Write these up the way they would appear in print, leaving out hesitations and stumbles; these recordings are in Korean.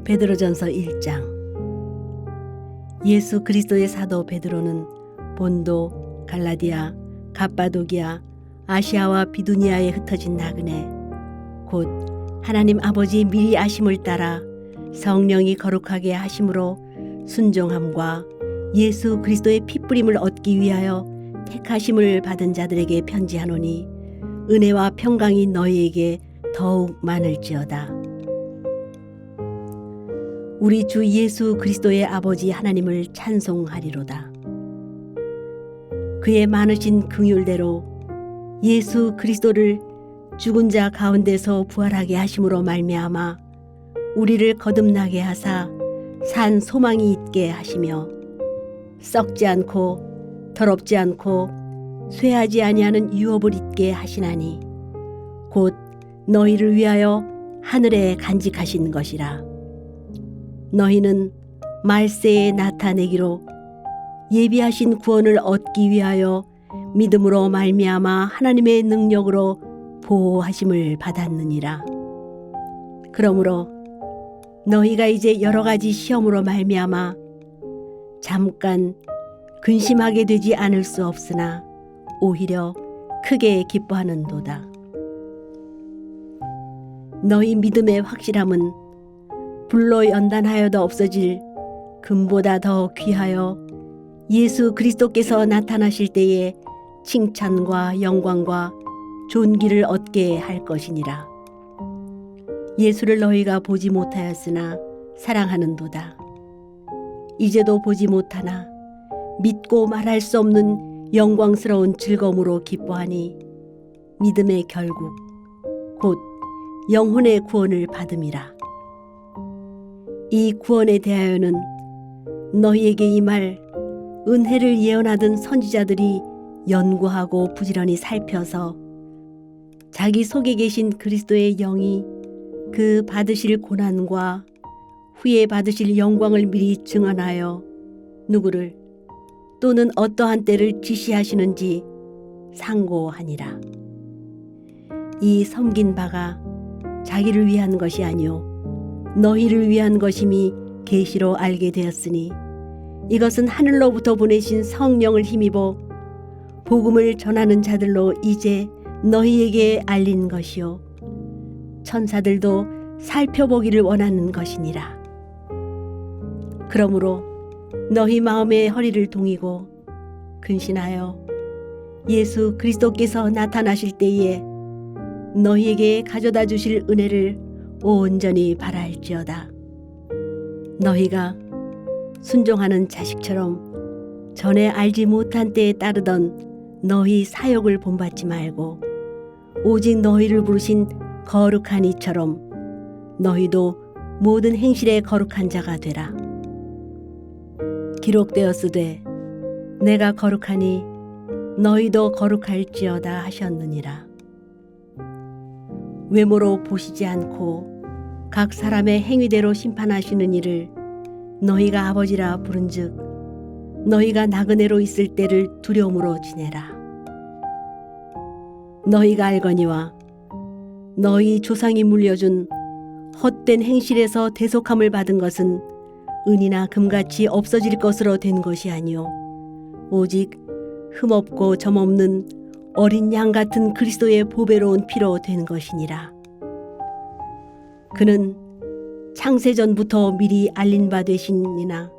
베드로전서 1장. 예수 그리스도의 사도 베드로는 본도, 갈라디아, 갑바도기아, 아시아와 비두니아에 흩어진 나그네 곧 하나님 아버지 미리 아심을 따라 성령이 거룩하게 하심으로 순종함과 예수 그리스도의 피뿌림을 얻기 위하여 택하심을 받은 자들에게 편지하노니 은혜와 평강이 너희에게 더욱 많을지어다. 우리 주 예수 그리스도의 아버지 하나님을 찬송하리로다. 그의 많으신 긍휼대로 예수 그리스도를 죽은 자 가운데서 부활하게 하심으로 말미암아 우리를 거듭나게 하사 산 소망이 있게 하시며 썩지 않고 더럽지 않고 쇠하지 아니하는 유업을 있게 하시나니 곧 너희를 위하여 하늘에 간직하신 것이라. 너희는 말세에 나타내기로 예비하신 구원을 얻기 위하여 믿음으로 말미암아 하나님의 능력으로 보호하심을 받았느니라. 그러므로 너희가 이제 여러 가지 시험으로 말미암아 잠깐 근심하게 되지 않을 수 없으나 오히려 크게 기뻐하는도다. 너희 믿음의 확실함은 불로 연단하여도 없어질 금보다 더 귀하여 예수 그리스도께서 나타나실 때에 칭찬과 영광과 존귀를 얻게 할 것이니라. 예수를 너희가 보지 못하였으나 사랑하는도다. 이제도 보지 못하나 믿고 말할 수 없는 영광스러운 즐거움으로 기뻐하니 믿음의 결국 곧 영혼의 구원을 받음이라. 이 구원에 대하여는 너희에게 이 말 은혜를 예언하던 선지자들이 연구하고 부지런히 살펴서 자기 속에 계신 그리스도의 영이 그 받으실 고난과 후에 받으실 영광을 미리 증언하여 누구를 또는 어떠한 때를 지시하시는지 상고하니라. 이 섬긴 바가 자기를 위한 것이 아니요 너희를 위한 것임이 계시로 알게 되었으니 이것은 하늘로부터 보내신 성령을 힘입어 복음을 전하는 자들로 이제 너희에게 알린 것이요 천사들도 살펴보기를 원하는 것이니라. 그러므로 너희 마음의 허리를 동이고 근신하여 예수 그리스도께서 나타나실 때에 너희에게 가져다 주실 은혜를 온전히 바랄지어다. 너희가 순종하는 자식처럼 전에 알지 못한 때에 따르던 너희 사욕을 본받지 말고 오직 너희를 부르신 거룩한 이처럼 너희도 모든 행실에 거룩한 자가 되라. 기록되었으되 내가 거룩하니 너희도 거룩할지어다 하셨느니라. 외모로 보시지 않고 각 사람의 행위대로 심판하시는 이를 너희가 아버지라 부른즉 너희가 나그네로 있을 때를 두려움으로 지내라. 너희가 알거니와 너희 조상이 물려준 헛된 행실에서 대속함을 받은 것은 은이나 금같이 없어질 것으로 된 것이 아니요 오직 흠없고 점없는 어린 양 같은 그리스도의 보배로운 피로 된 것이니라. 그는 창세전부터 미리 알린 바 되시니나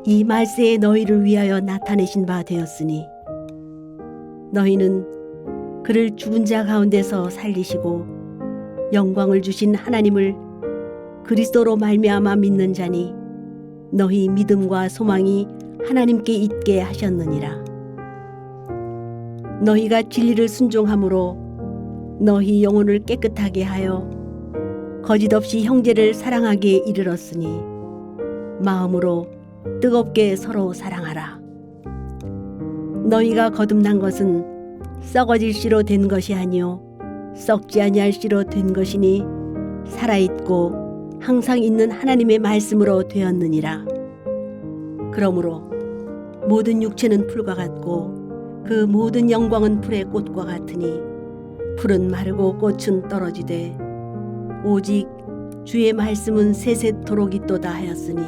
이 말세에 너희를 위하여 나타내신 바 되었으니 너희는 그를 죽은 자 가운데서 살리시고 영광을 주신 하나님을 그리스도로 말미암아 믿는 자니 너희 믿음과 소망이 하나님께 있게 하셨느니라. 너희가 진리를 순종함으로 너희 영혼을 깨끗하게 하여 거짓없이 형제를 사랑하기에 이르렀으니 마음으로 뜨겁게 서로 사랑하라. 너희가 거듭난 것은 썩어질 씨로 된 것이 아니요 썩지 아니할 씨로 된 것이니 살아있고 항상 있는 하나님의 말씀으로 되었느니라. 그러므로 모든 육체는 풀과 같고 그 모든 영광은 풀의 꽃과 같으니 풀은 마르고 꽃은 떨어지되 오직 주의 말씀은 세세토록 있도다 하였으니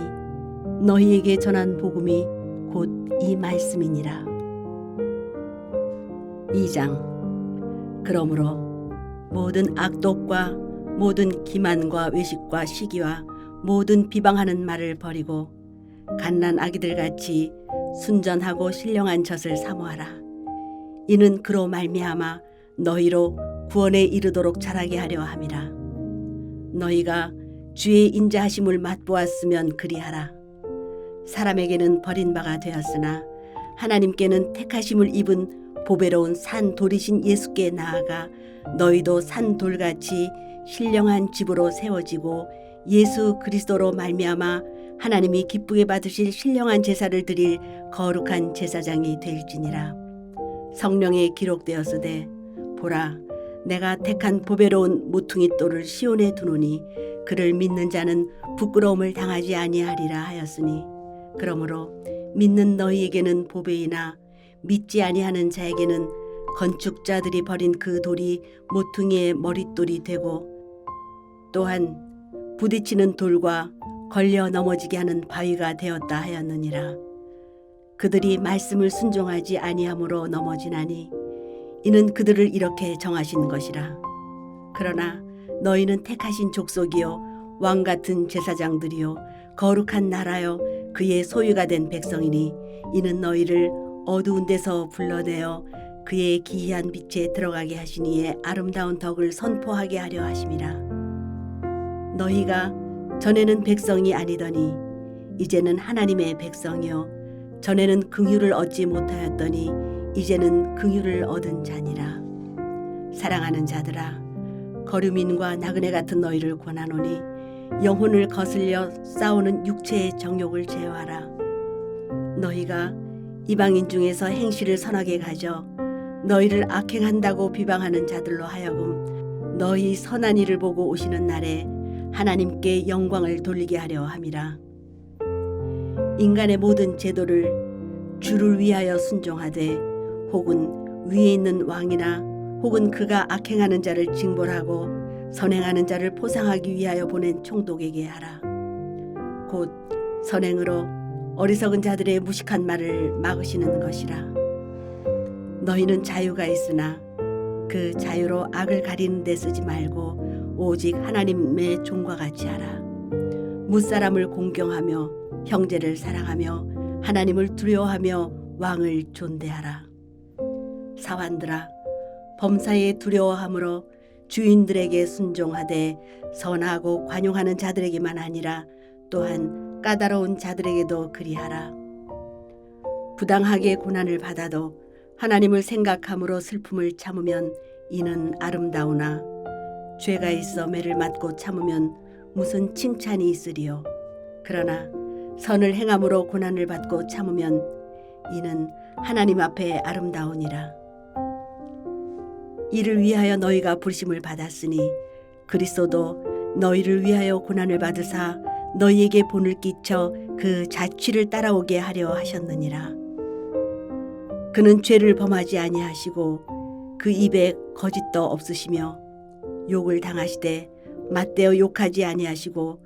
너희에게 전한 복음이 곧 이 말씀이니라. 2장. 그러므로 모든 악독과 모든 기만과 외식과 시기와 모든 비방하는 말을 버리고 갓난 아기들같이 순전하고 신령한 젖을 사모하라. 이는 그로 말미암아 너희로 구원에 이르도록 자라게 하려 함이라. 너희가 주의 인자하심을 맛보았으면 그리하라. 사람에게는 버림바가 되었으나 하나님께는 택하심을 입은 보배로운 산 돌이신 예수께 나아가 너희도 산 돌같이 신령한 집으로 세워지고 예수 그리스도로 말미암아 하나님이 기쁘게 받으실 신령한 제사를 드릴 거룩한 제사장이 될지니라. 성령에 기록되었으되 보라, 내가 택한 보배로운 모퉁이 돌을 시온에 두노니 그를 믿는 자는 부끄러움을 당하지 아니하리라 하였으니, 그러므로 믿는 너희에게는 보배이나 믿지 아니하는 자에게는 건축자들이 버린 그 돌이 모퉁이의 머릿돌이 되고 또한 부딪히는 돌과 걸려 넘어지게 하는 바위가 되었다 하였느니라. 그들이 말씀을 순종하지 아니함으로 넘어지나니 이는 그들을 이렇게 정하신 것이라. 그러나 너희는 택하신 족속이요 왕같은 제사장들이요 거룩한 나라요 그의 소유가 된 백성이니 이는 너희를 어두운 데서 불러내어 그의 기이한 빛에 들어가게 하시니에 아름다운 덕을 선포하게 하려 하심이라. 너희가 전에는 백성이 아니더니 이제는 하나님의 백성이요 전에는 긍휼을 얻지 못하였더니 이제는 긍휼을 얻은 자니라. 사랑하는 자들아, 거류민과 나그네 같은 너희를 권하노니 영혼을 거슬려 싸우는 육체의 정욕을 제어하라. 너희가 이방인 중에서 행실을 선하게 가져 너희를 악행한다고 비방하는 자들로 하여금 너희 선한 일을 보고 오시는 날에 하나님께 영광을 돌리게 하려 함이라. 인간의 모든 제도를 주를 위하여 순종하되 혹은 위에 있는 왕이나 혹은 그가 악행하는 자를 징벌하고 선행하는 자를 포상하기 위하여 보낸 총독에게 하라. 곧 선행으로 어리석은 자들의 무식한 말을 막으시는 것이라. 너희는 자유가 있으나 그 자유로 악을 가리는 데 쓰지 말고 오직 하나님의 종과 같이 하라. 무사람을 공경하며 형제를 사랑하며 하나님을 두려워하며 왕을 존대하라. 사환들아, 범사에 두려워함으로 주인들에게 순종하되 선하고 관용하는 자들에게만 아니라 또한 까다로운 자들에게도 그리하라. 부당하게 고난을 받아도 하나님을 생각함으로 슬픔을 참으면 이는 아름다우나 죄가 있어 매를 맞고 참으면 무슨 칭찬이 있으리요. 그러나 선을 행함으로 고난을 받고 참으면 이는 하나님 앞에 아름다우니라. 이를 위하여 너희가 부르심을 받았으니 그리스도도 너희를 위하여 고난을 받으사 너희에게 본을 끼쳐 그 자취를 따라오게 하려 하셨느니라. 그는 죄를 범하지 아니하시고 그 입에 거짓도 없으시며 욕을 당하시되 맞대어 욕하지 아니하시고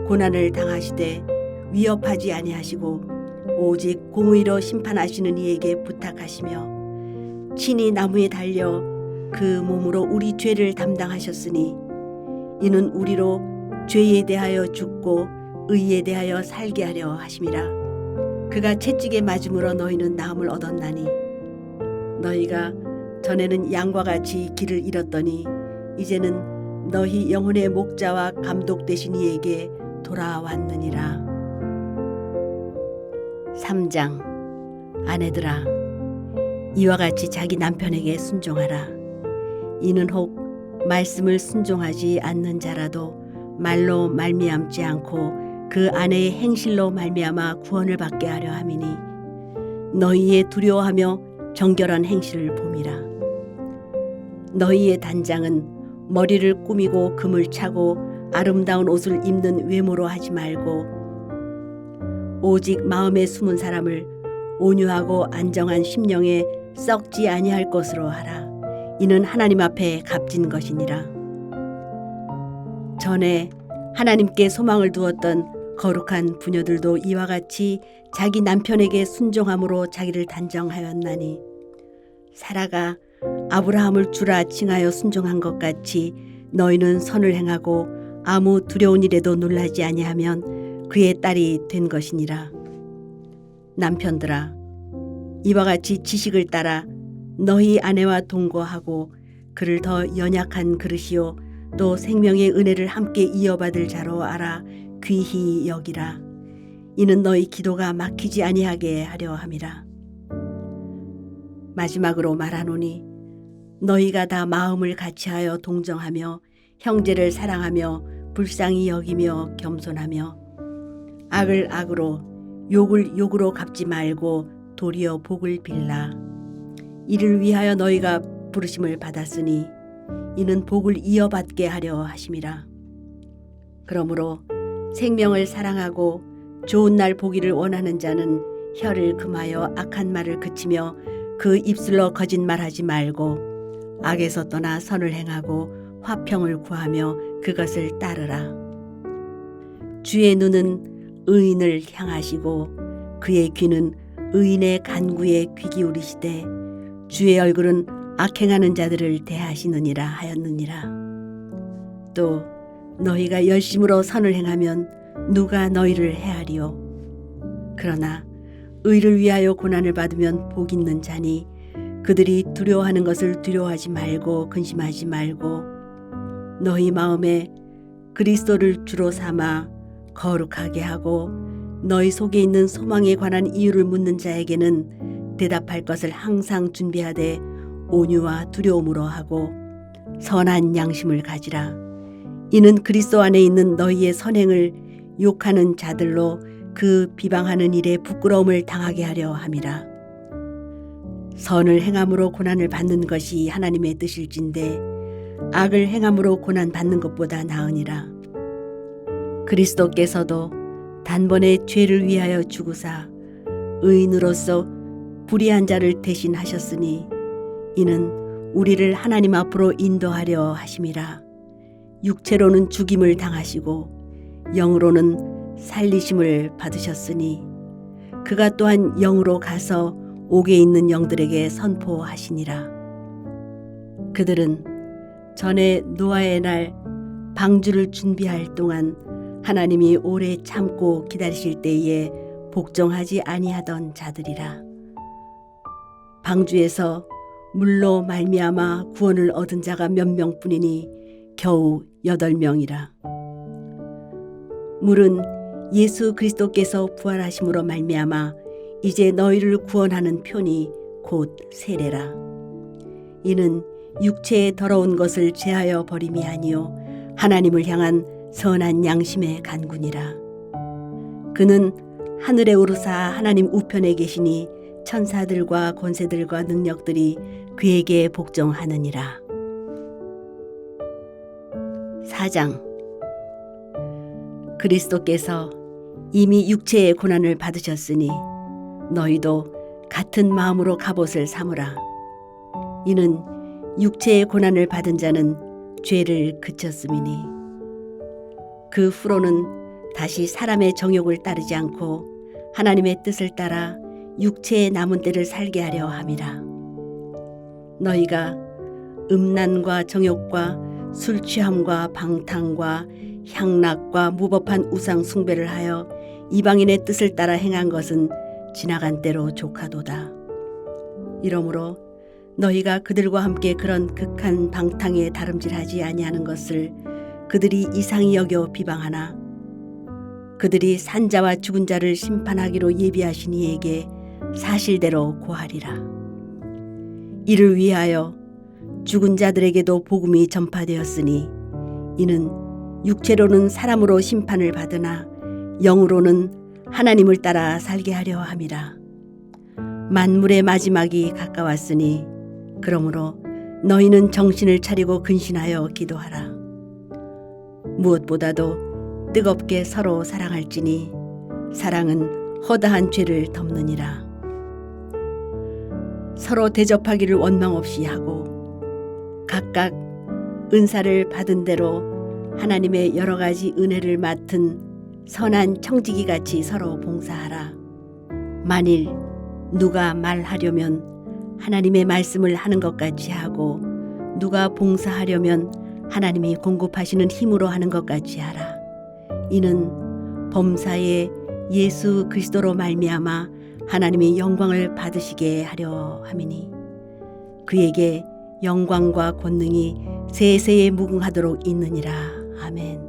고난을 당하시되 위협하지 아니하시고 오직 공의로 심판하시는 이에게 부탁하시며 친히 나무에 달려 그 몸으로 우리 죄를 담당하셨으니 이는 우리로 죄에 대하여 죽고 의에 대하여 살게 하려 하심이라. 그가 채찍에 맞음으로 너희는 나음을 얻었나니 너희가 전에는 양과 같이 길을 잃었더니 이제는 너희 영혼의 목자와 감독 되신 이에게 돌아왔느니라. 3장. 아내들아, 이와 같이 자기 남편에게 순종하라. 이는 혹 말씀을 순종하지 않는 자라도 말로 말미암지 않고 그 아내의 행실로 말미암아 구원을 받게 하려 함이니 너희의 두려워하며 정결한 행실을 봄이라. 너희의 단장은 머리를 꾸미고 금을 차고 아름다운 옷을 입는 외모로 하지 말고 오직 마음에 숨은 사람을 온유하고 안정한 심령에 썩지 아니할 것으로 하라. 이는 하나님 앞에 값진 것이니라. 전에 하나님께 소망을 두었던 거룩한 부녀들도 이와 같이 자기 남편에게 순종함으로 자기를 단정하였나니 사라가 아브라함을 주라 칭하여 순종한 것 같이 너희는 선을 행하고 아무 두려운 일에도 놀라지 아니하면 그의 딸이 된 것이니라. 남편들아, 이와 같이 지식을 따라 너희 아내와 동거하고 그를 더 연약한 그릇이요 또 생명의 은혜를 함께 이어받을 자로 알아 귀히 여기라. 이는 너희 기도가 막히지 아니하게 하려 함이라. 마지막으로 말하노니 너희가 다 마음을 같이하여 동정하며 형제를 사랑하며 불쌍히 여기며 겸손하며 악을 악으로 욕을 욕으로 갚지 말고 도리어 복을 빌라. 이를 위하여 너희가 부르심을 받았으니 이는 복을 이어받게 하려 하심이라. 그러므로 생명을 사랑하고 좋은 날 보기를 원하는 자는 혀를 금하여 악한 말을 그치며 그 입술로 거짓말하지 말고 악에서 떠나 선을 행하고 화평을 구하며 그것을 따르라. 주의 눈은 의인을 향하시고 그의 귀는 의인의 간구에 귀 기울이시되 주의 얼굴은 악행하는 자들을 대하시느니라 하였느니라. 또 너희가 열심으로 선을 행하면 누가 너희를 해하리요. 그러나 의를 위하여 고난을 받으면 복 있는 자니 그들이 두려워하는 것을 두려워하지 말고 근심하지 말고 너희 마음에 그리스도를 주로 삼아 거룩하게 하고 너희 속에 있는 소망에 관한 이유를 묻는 자에게는 대답할 것을 항상 준비하되 온유와 두려움으로 하고 선한 양심을 가지라. 이는 그리스도 안에 있는 너희의 선행을 욕하는 자들로 그 비방하는 일에 부끄러움을 당하게 하려 함이라. 선을 행함으로 고난을 받는 것이 하나님의 뜻일진데 악을 행함으로 고난 받는 것보다 나으니라. 그리스도께서도 단번에 죄를 위하여 죽으사 의인으로서 불의한 자를 대신하셨으니 이는 우리를 하나님 앞으로 인도하려 하심이라. 육체로는 죽임을 당하시고 영으로는 살리심을 받으셨으니 그가 또한 영으로 가서 옥에 있는 영들에게 선포하시니라. 그들은 전에 노아의 날 방주를 준비할 동안 하나님이 오래 참고 기다리실 때에 복종하지 아니하던 자들이라. 방주에서 물로 말미암아 구원을 얻은 자가 몇 명뿐이니 겨우 8명이라. 물은 예수 그리스도께서 부활하심으로 말미암아 이제 너희를 구원하는 표니 곧 세례라. 이는 육체의 더러운 것을 제하여 버림이 아니요 하나님을 향한 선한 양심의 간구니라. 그는 하늘에 오르사 하나님 우편에 계시니 천사들과 권세들과 능력들이 그에게 복종하느니라. 4장. 그리스도께서 이미 육체의 고난을 받으셨으니 너희도 같은 마음으로 갑옷을 삼으라. 이는 육체의 고난을 받은 자는 죄를 그쳤음이니 그 후로는 다시 사람의 정욕을 따르지 않고 하나님의 뜻을 따라 육체의 남은 때를 살게 하려 함이라. 너희가 음란과 정욕과 술 취함과 방탕과 향락과 무법한 우상 숭배를 하여 이방인의 뜻을 따라 행한 것은 지나간 때로 족하도다. 이러므로 너희가 그들과 함께 그런 극한 방탕에 다름질하지 아니하는 것을 그들이 이상히 여겨 비방하나 그들이 산자와 죽은 자를 심판하기로 예비하신 이에게 사실대로 고하리라. 이를 위하여 죽은 자들에게도 복음이 전파되었으니 이는 육체로는 사람으로 심판을 받으나 영으로는 하나님을 따라 살게 하려 함이라. 만물의 마지막이 가까웠으니 그러므로 너희는 정신을 차리고 근신하여 기도하라. 무엇보다도 뜨겁게 서로 사랑할지니 사랑은 허다한 죄를 덮느니라. 서로 대접하기를 원망 없이 하고 각각 은사를 받은 대로 하나님의 여러 가지 은혜를 맡은 선한 청지기 같이 서로 봉사하라. 만일 누가 말하려면 하나님의 말씀을 하는 것 같이 하고 누가 봉사하려면 하나님이 공급하시는 힘으로 하는 것 같이 하라. 이는 범사에 예수 그리스도로 말미암아 하나님의 영광을 받으시게 하려 함이니 그에게 영광과 권능이 세세에 무궁하도록 있느니라. 아멘.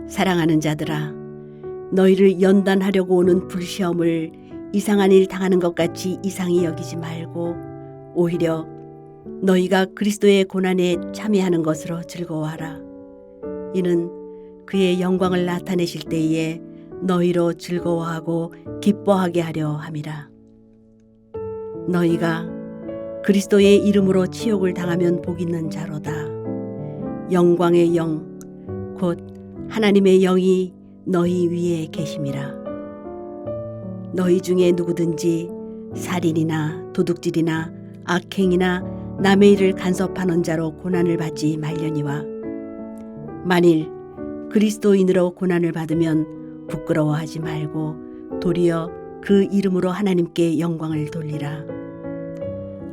사랑하는 자들아, 너희를 연단하려고 오는 불시험을 이상한 일 당하는 것 같이 이상히 여기지 말고 오히려 너희가 그리스도의 고난에 참여하는 것으로 즐거워하라. 이는 그의 영광을 나타내실 때에 너희로 즐거워하고 기뻐하게 하려 함이라. 너희가 그리스도의 이름으로 치욕을 당하면 복 있는 자로다. 영광의 영, 곧 하나님의 영이 너희 위에 계심이라. 너희 중에 누구든지 살인이나 도둑질이나 악행이나 남의 일을 간섭하는 자로 고난을 받지 말려니와 만일 그리스도인으로 고난을 받으면 부끄러워하지 말고 도리어 그 이름으로 하나님께 영광을 돌리라.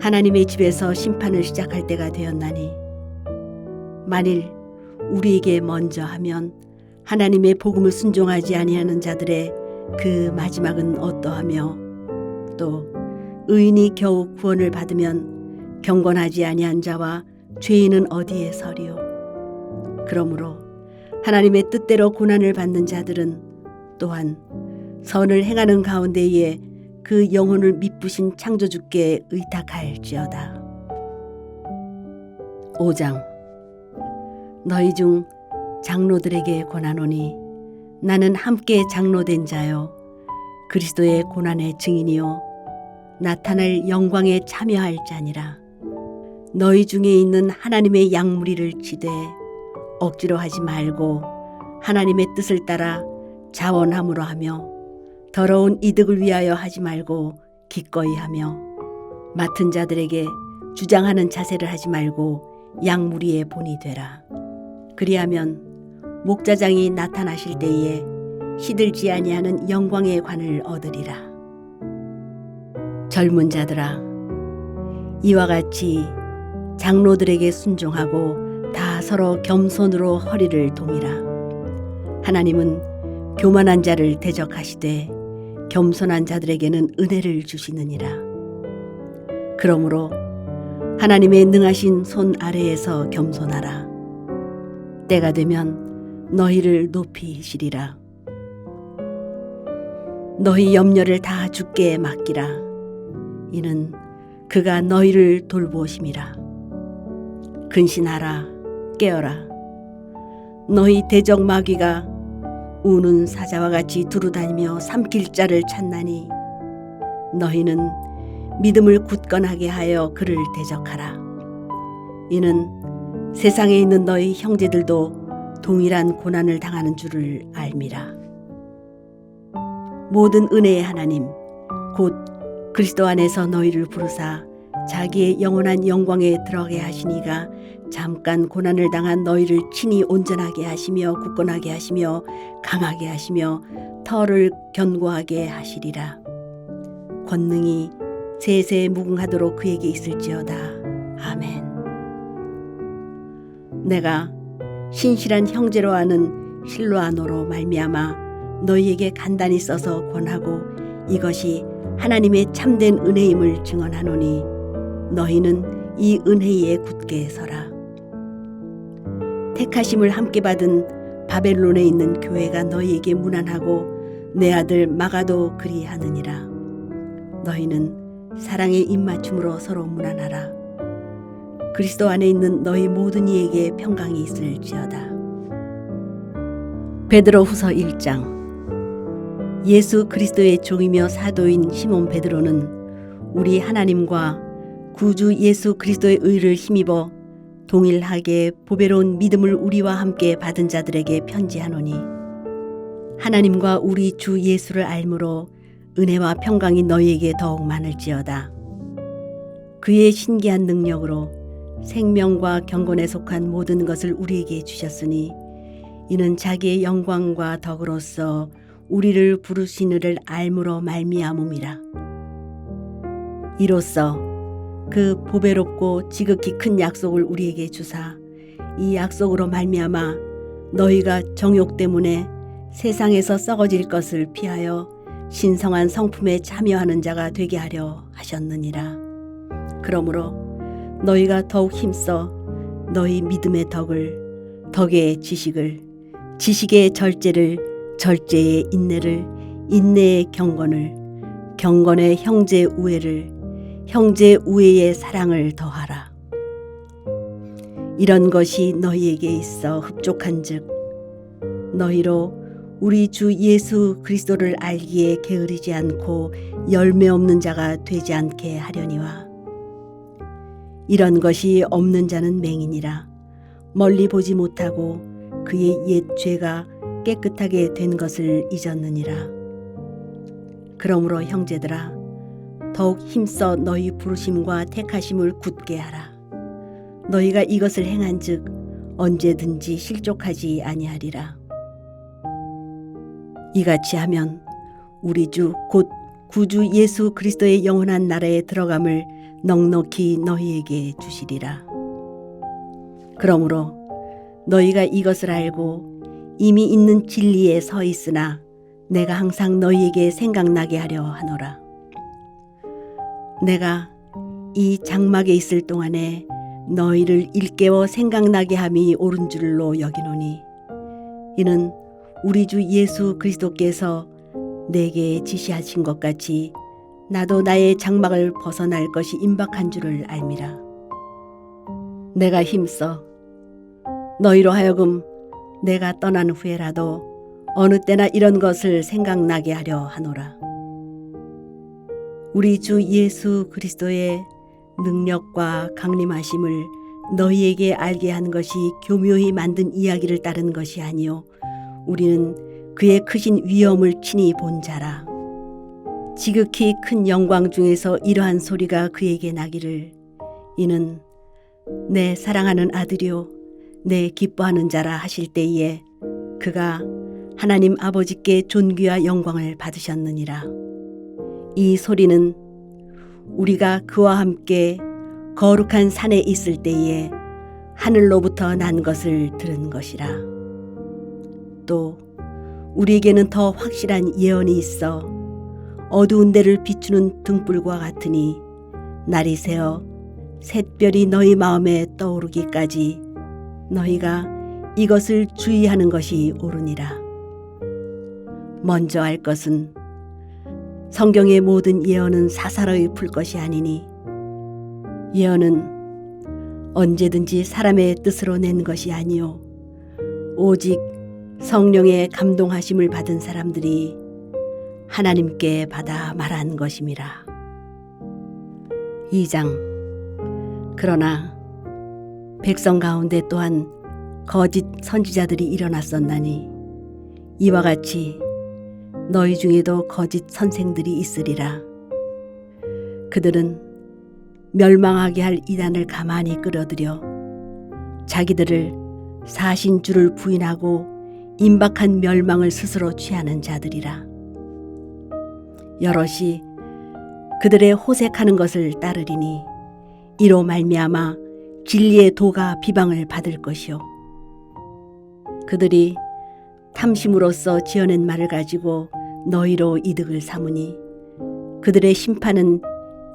하나님의 집에서 심판을 시작할 때가 되었나니 만일 우리에게 먼저 하면 하나님의 복음을 순종하지 아니하는 자들의 그 마지막은 어떠하며 또 의인이 겨우 구원을 받으면 경건하지 아니한 자와 죄인은 어디에 서리요. 그러므로 하나님의 뜻대로 고난을 받는 자들은 또한 선을 행하는 가운데에 그 영혼을 미쁘신 창조주께 의탁할지어다. 5장. 너희 중 장로들에게 권하노니 나는 함께 장로된 자요 그리스도의 고난의 증인이요 나타날 영광에 참여할 자니라. 너희 중에 있는 하나님의 양무리를 치되 억지로 하지 말고 하나님의 뜻을 따라 자원함으로 하며 더러운 이득을 위하여 하지 말고 기꺼이 하며 맡은 자들에게 주장하는 자세를 하지 말고 양무리의 본이 되라. 그리하면 목자장이 나타나실 때에 시들지 아니하는 영광의 관을 얻으리라. 젊은 자들아, 이와 같이 장로들에게 순종하고 다 서로 겸손으로 허리를 동이라. 하나님은 교만한 자를 대적하시되 겸손한 자들에게는 은혜를 주시느니라. 그러므로 하나님의 능하신 손 아래에서 겸손하라. 때가 되면 너희를 높이시리라. 너희 염려를 다 주께 맡기라. 이는 그가 너희를 돌보심이라. 근신하라, 깨어라. 너희 대적 마귀가 우는 사자와 같이 두루다니며 삼킬 자를 찾나니 너희는 믿음을 굳건하게 하여 그를 대적하라. 이는 세상에 있는 너희 형제들도 동일한 고난을 당하는 줄을 알미라. 모든 은혜의 하나님 곧 그리스도 안에서 너희를 부르사 자기의 영원한 영광에 들어가게 하시니가 잠깐 고난을 당한 너희를 친히 온전하게 하시며 굳건하게 하시며 강하게 하시며 터를 견고하게 하시리라. 권능이 세세 무궁하도록 그에게 있을지어다. 아멘. 내가 신실한 형제로 아는 실로아노로 말미암아 너희에게 간단히 써서 권하고 이것이 하나님의 참된 은혜임을 증언하노니 너희는 이 은혜에 굳게 서라. 택하심을 함께 받은 바벨론에 있는 교회가 너희에게 문안하고 내 아들 마가도 그리하느니라. 너희는 사랑의 입맞춤으로 서로 문안하라. 그리스도 안에 있는 너희 모든 이에게 평강이 있을지어다. 베드로후서 1장. 예수 그리스도의 종이며 사도인 시몬 베드로는 우리 하나님과 구주 예수 그리스도의 의를 힘입어 동일하게 보배로운 믿음을 우리와 함께 받은 자들에게 편지하노니 하나님과 우리 주 예수를 알므로 은혜와 평강이 너희에게 더욱 많을지어다. 그의 신기한 능력으로 생명과 경건에 속한 모든 것을 우리에게 주셨으니 이는 자기의 영광과 덕으로서 우리를 부르시느를 알므로 말미암음이라. 이로써 그 보배롭고 지극히 큰 약속을 우리에게 주사 이 약속으로 말미암아 너희가 정욕 때문에 세상에서 썩어질 것을 피하여 신성한 성품에 참여하는 자가 되게 하려 하셨느니라. 그러므로 너희가 더욱 힘써 너희 믿음의 덕을, 덕의 지식을, 지식의 절제를, 절제의 인내를, 인내의 경건을, 경건의 형제 우애를, 형제 우애의 사랑을 더하라. 이런 것이 너희에게 있어 흡족한즉 너희로 우리 주 예수 그리스도를 알기에 게으르지 않고 열매 없는 자가 되지 않게 하려니와. 이런 것이 없는 자는 맹인이라 멀리 보지 못하고 그의 옛 죄가 깨끗하게 된 것을 잊었느니라. 그러므로 형제들아 더욱 힘써 너희 부르심과 택하심을 굳게 하라. 너희가 이것을 행한즉 언제든지 실족하지 아니하리라. 이같이 하면 우리 주 곧 구주 예수 그리스도의 영원한 나라에 들어감을 넉넉히 너희에게 주시리라. 그러므로 너희가 이것을 알고 이미 있는 진리에 서 있으나 내가 항상 너희에게 생각나게 하려 하노라. 내가 이 장막에 있을 동안에 너희를 일깨워 생각나게 함이 옳은 줄로 여기노니 이는 우리 주 예수 그리스도께서 내게 지시하신 것 같이 나도 나의 장막을 벗어날 것이 임박한 줄을 알미라. 내가 힘써 너희로 하여금 내가 떠난 후에라도 어느 때나 이런 것을 생각나게 하려 하노라. 우리 주 예수 그리스도의 능력과 강림하심을 너희에게 알게 한 것이 교묘히 만든 이야기를 따른 것이 아니요 우리는 그의 크신 위엄을 친히 본 자라. 지극히 큰 영광 중에서 이러한 소리가 그에게 나기를 이는 내 사랑하는 아들이요 내 기뻐하는 자라 하실 때에 그가 하나님 아버지께 존귀와 영광을 받으셨느니라. 이 소리는 우리가 그와 함께 거룩한 산에 있을 때에 하늘로부터 난 것을 들은 것이라. 또 우리에게는 더 확실한 예언이 있어 어두운 데를 비추는 등불과 같으니 날이 새어 샛별이 너희 마음에 떠오르기까지 너희가 이것을 주의하는 것이 옳으니라. 먼저 알 것은 성경의 모든 예언은 사사로이 풀 것이 아니니 예언은 언제든지 사람의 뜻으로 낸 것이 아니요 오직 성령의 감동하심을 받은 사람들이 하나님께 받아 말한 것임이라. 2장. 그러나 백성 가운데 또한 거짓 선지자들이 일어났었나니 이와 같이 너희 중에도 거짓 선생들이 있으리라. 그들은 멸망하게 할 이단을 가만히 끌어들여 자기들을 사신 주를 부인하고 임박한 멸망을 스스로 취하는 자들이라. 여럿이 그들의 호색하는 것을 따르리니 이로 말미암아 진리의 도가 비방을 받을 것이요 그들이 탐심으로써 지어낸 말을 가지고 너희로 이득을 삼으니 그들의 심판은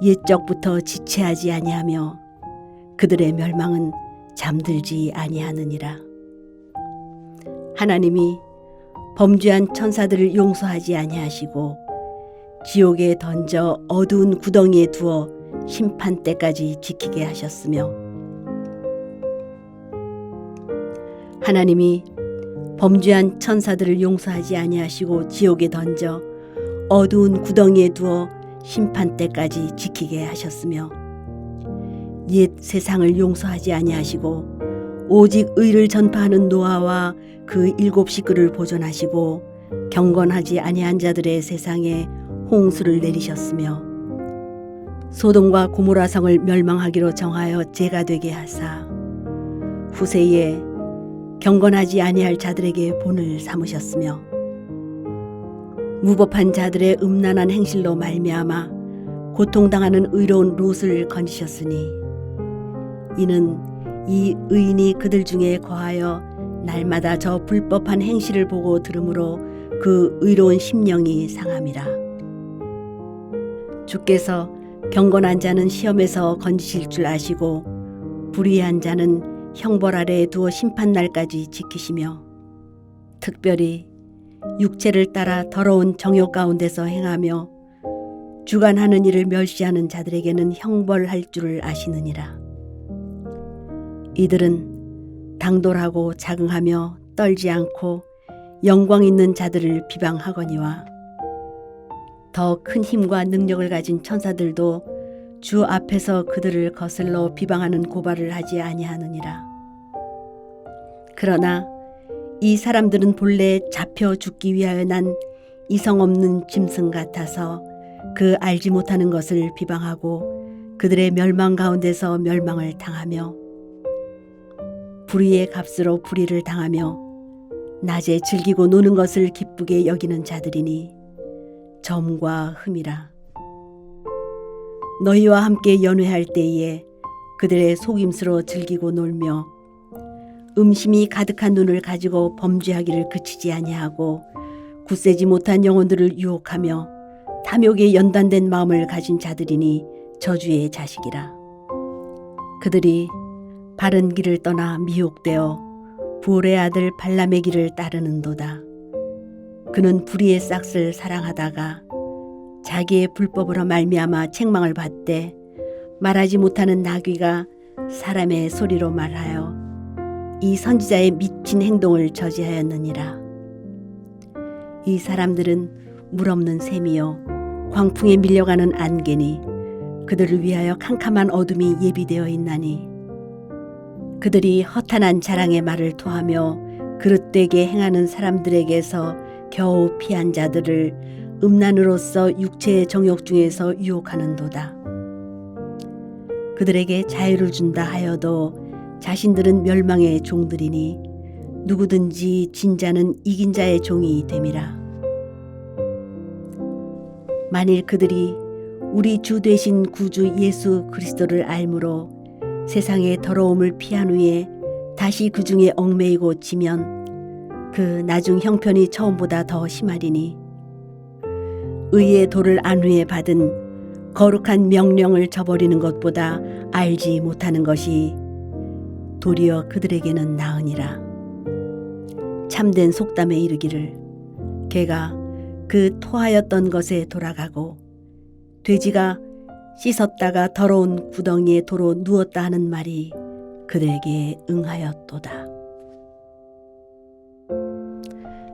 옛적부터 지체하지 아니하며 그들의 멸망은 잠들지 아니하느니라. 하나님이 범죄한 천사들을 용서하지 아니하시고 지옥에 던져 어두운 구덩이에 두어 심판 때까지 지키게 하셨으며 하나님이 범죄한 천사들을 용서하지 아니하시고 지옥에 던져 어두운 구덩이에 두어 심판 때까지 지키게 하셨으며 옛 세상을 용서하지 아니하시고 오직 의를 전파하는 노아와 그 7 식구를 보존하시고 경건하지 아니한 자들의 세상에 홍수를 내리셨으며 소돔과 고모라 성을 멸망하기로 정하여 죄가 되게 하사 후세에 경건하지 아니할 자들에게 본을 삼으셨으며 무법한 자들의 음란한 행실로 말미암아 고통당하는 의로운 롯을 건지셨으니 이는 이 의인이 그들 중에 거하여 날마다 저 불법한 행실을 보고 들으므로 그 의로운 심령이 상함이라. 주께서 경건한 자는 시험에서 건지실 줄 아시고 불의한 자는 형벌 아래에 두어 심판날까지 지키시며 특별히 육체를 따라 더러운 정욕 가운데서 행하며 주관하는 일을 멸시하는 자들에게는 형벌할 줄을 아시느니라. 이들은 당돌하고 자긍하며 떨지 않고 영광 있는 자들을 비방하거니와 더 큰 힘과 능력을 가진 천사들도 주 앞에서 그들을 거슬러 비방하는 고발을 하지 아니하느니라. 그러나 이 사람들은 본래 잡혀 죽기 위하여 난 이성 없는 짐승 같아서 그 알지 못하는 것을 비방하고 그들의 멸망 가운데서 멸망을 당하며 불의의 값으로 불의를 당하며 낮에 즐기고 노는 것을 기쁘게 여기는 자들이니 점과 흠이라. 너희와 함께 연회할 때에 그들의 속임수로 즐기고 놀며 음심이 가득한 눈을 가지고 범죄하기를 그치지 아니하고 굳세지 못한 영혼들을 유혹하며 탐욕에 연단된 마음을 가진 자들이니 저주의 자식이라. 그들이 바른 길을 떠나 미혹되어 부올의 아들 발람의 길을 따르는도다. 그는 불의의 싹을 사랑하다가 자기의 불법으로 말미암아 책망을 받되 말하지 못하는 나귀가 사람의 소리로 말하여 이 선지자의 미친 행동을 저지하였느니라. 이 사람들은 물 없는 샘이요 광풍에 밀려가는 안개니 그들을 위하여 캄캄한 어둠이 예비되어 있나니 그들이 허탄한 자랑의 말을 토하며 그릇되게 행하는 사람들에게서 겨우 피한 자들을 음란으로서 육체의 정욕 중에서 유혹하는도다. 그들에게 자유를 준다 하여도 자신들은 멸망의 종들이니 누구든지 진자는 이긴 자의 종이 됨이라. 만일 그들이 우리 주 되신 구주 예수 그리스도를 알므로 세상의 더러움을 피한 후에 다시 그 중에 얽매이고 지면 그 나중 형편이 처음보다 더 심하리니 의의 도를 안 후에 받은 거룩한 명령을 저버리는 것보다 알지 못하는 것이 도리어 그들에게는 나으니라. 참된 속담에 이르기를 개가 그 토하였던 것에 돌아가고 돼지가 씻었다가 더러운 구덩이에 도로 누웠다 하는 말이 그들에게 응하였도다.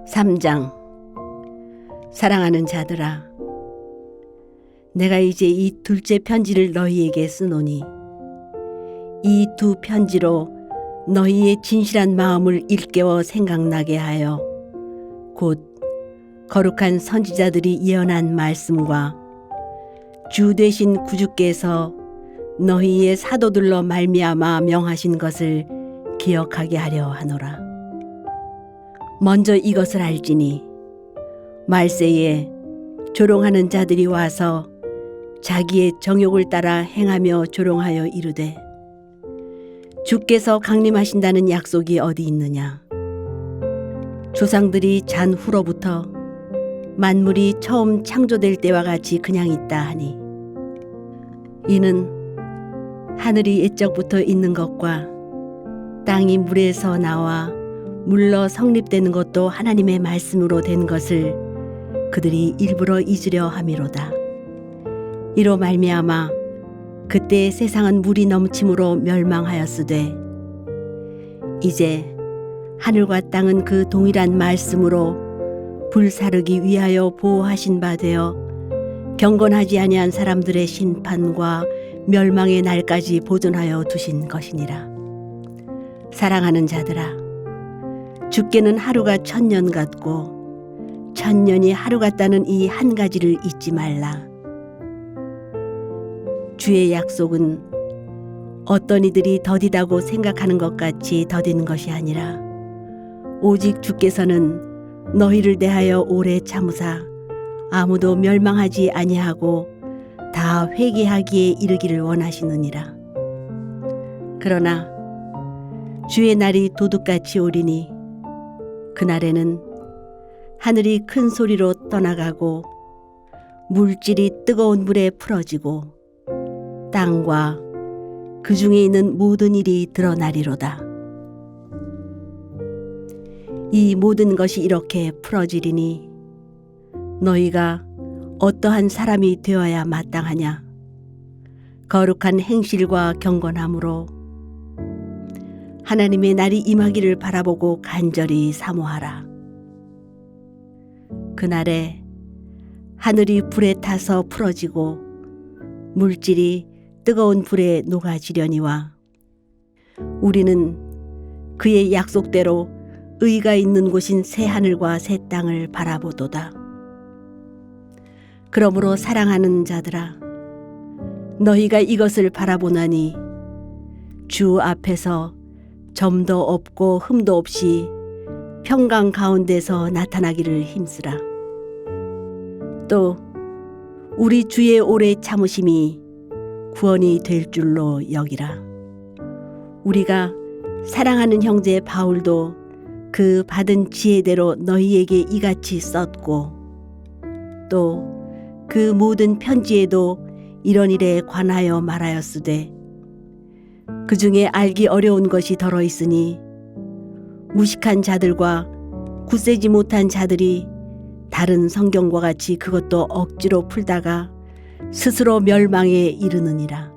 3장. 사랑하는 자들아, 내가 이제 이 둘째 편지를 너희에게 쓰노니 이 두 편지로 너희의 진실한 마음을 일깨워 생각나게 하여 곧 거룩한 선지자들이 예언한 말씀과 주 되신 구주께서 너희의 사도들로 말미암아 명하신 것을 기억하게 하려 하노라. 먼저 이것을 알지니 말세에 조롱하는 자들이 와서 자기의 정욕을 따라 행하며 조롱하여 이르되 주께서 강림하신다는 약속이 어디 있느냐. 조상들이 잔 후로부터 만물이 처음 창조될 때와 같이 그냥 있다 하니 이는 하늘이 옛적부터 있는 것과 땅이 물에서 나와 물러 성립되는 것도 하나님의 말씀으로 된 것을 그들이 일부러 잊으려 함이로다. 이로 말미암아 그때 세상은 물이 넘침으로 멸망하였으되 이제 하늘과 땅은 그 동일한 말씀으로 불사르기 위하여 보호하신 바 되어 경건하지 아니한 사람들의 심판과 멸망의 날까지 보존하여 두신 것이니라. 사랑하는 자들아, 주께는 하루가 1000년 같고 1000년이 하루 같다는 이 한 가지를 잊지 말라. 주의 약속은 어떤 이들이 더디다고 생각하는 것 같이 더디는 것이 아니라 오직 주께서는 너희를 대하여 오래 참으사 아무도 멸망하지 아니하고 다 회개하기에 이르기를 원하시느니라. 그러나 주의 날이 도둑같이 오리니 그날에는 하늘이 큰 소리로 떠나가고 물질이 뜨거운 물에 풀어지고 땅과 그 중에 있는 모든 일이 드러나리로다. 이 모든 것이 이렇게 풀어지리니 너희가 어떠한 사람이 되어야 마땅하냐? 거룩한 행실과 경건함으로 하나님의 날이 임하기를 바라보고 간절히 사모하라. 그날에 하늘이 불에 타서 풀어지고 물질이 뜨거운 불에 녹아지려니와 우리는 그의 약속대로 의가 있는 곳인 새 하늘과 새 땅을 바라보도다. 그러므로 사랑하는 자들아, 너희가 이것을 바라보나니 주 앞에서 점도 없고 흠도 없이 평강 가운데서 나타나기를 힘쓰라. 또 우리 주의 오래 참으심이 구원이 될 줄로 여기라. 우리가 사랑하는 형제 바울도 그 받은 지혜대로 너희에게 이같이 썼고 또 그 모든 편지에도 이런 일에 관하여 말하였으되 그 중에 알기 어려운 것이 덜어 있으니 무식한 자들과 굳세지 못한 자들이 다른 성경과 같이 그것도 억지로 풀다가 스스로 멸망에 이르느니라.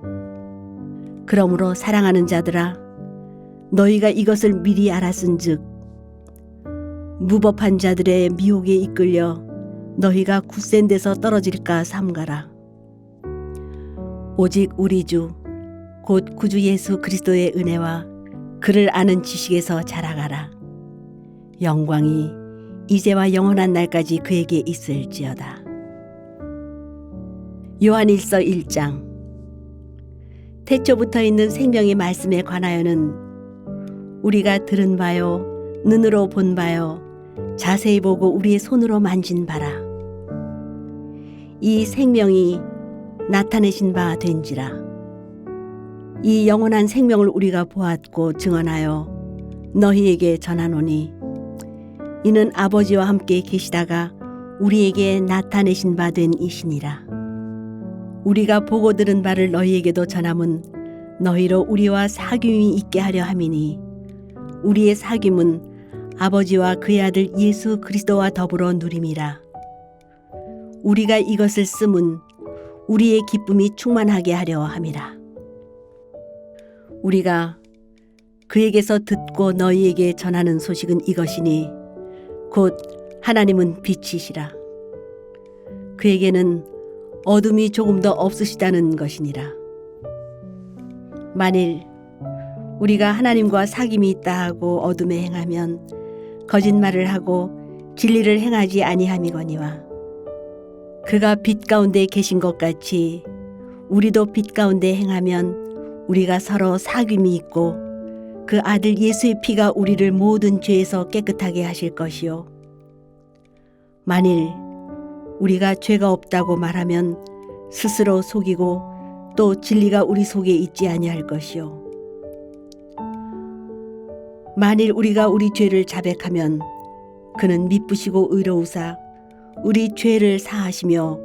그러므로 사랑하는 자들아, 너희가 이것을 미리 알았은즉 무법한 자들의 미혹에 이끌려 너희가 굳센 데서 떨어질까 삼가라. 오직 우리 주 곧 구주 예수 그리스도의 은혜와 그를 아는 지식에서 자라가라. 영광이 이제와 영원한 날까지 그에게 있을지어다. 요한일서 1장. 태초부터 있는 생명의 말씀에 관하여는 우리가 들은 바요 눈으로 본 바요 자세히 보고 우리의 손으로 만진 바라. 이 생명이 나타내신 바 된지라. 이 영원한 생명을 우리가 보았고 증언하여 너희에게 전하노니 이는 아버지와 함께 계시다가 우리에게 나타내신 바 된 이시니라. 우리가 보고 들은 바를 너희에게도 전함은 너희로 우리와 사귐이 있게 하려 함이니 우리의 사귐은 아버지와 그의 아들 예수 그리스도와 더불어 누림이라. 우리가 이것을 쓰면 우리의 기쁨이 충만하게 하려 함이라. 우리가 그에게서 듣고 너희에게 전하는 소식은 이것이니 곧 하나님은 빛이시라. 그에게는 어둠이 조금도 없으시다는 것이니라. 만일 우리가 하나님과 사귐이 있다 하고 어둠에 행하면 거짓말을 하고 진리를 행하지 아니함이거니와 그가 빛 가운데 계신 것 같이 우리도 빛 가운데 행하면 우리가 서로 사귐이 있고 그 아들 예수의 피가 우리를 모든 죄에서 깨끗하게 하실 것이요. 만일 우리가 죄가 없다고 말하면 스스로 속이고 또 진리가 우리 속에 있지 아니할 것이요. 만일 우리가 우리 죄를 자백하면 그는 미쁘시고 의로우사 우리 죄를 사하시며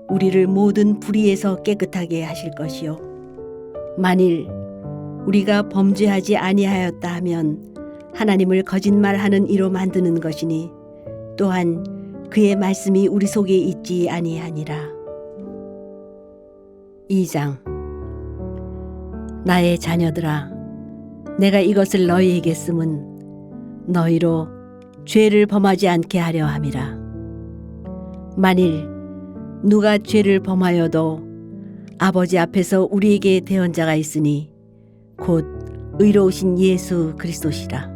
우리를 모든 불의에서 깨끗하게 하실 것이요. 만일 우리가 범죄하지 아니하였다 하면 하나님을 거짓말하는 이로 만드는 것이니 또한 그의 말씀이 우리 속에 있지 아니하니라. 2장. 나의 자녀들아, 내가 이것을 너희에게 쓰면 너희로 죄를 범하지 않게 하려 함이라. 만일 누가 죄를 범하여도 아버지 앞에서 우리에게 대언자가 있으니 곧 의로우신 예수 그리스도시라.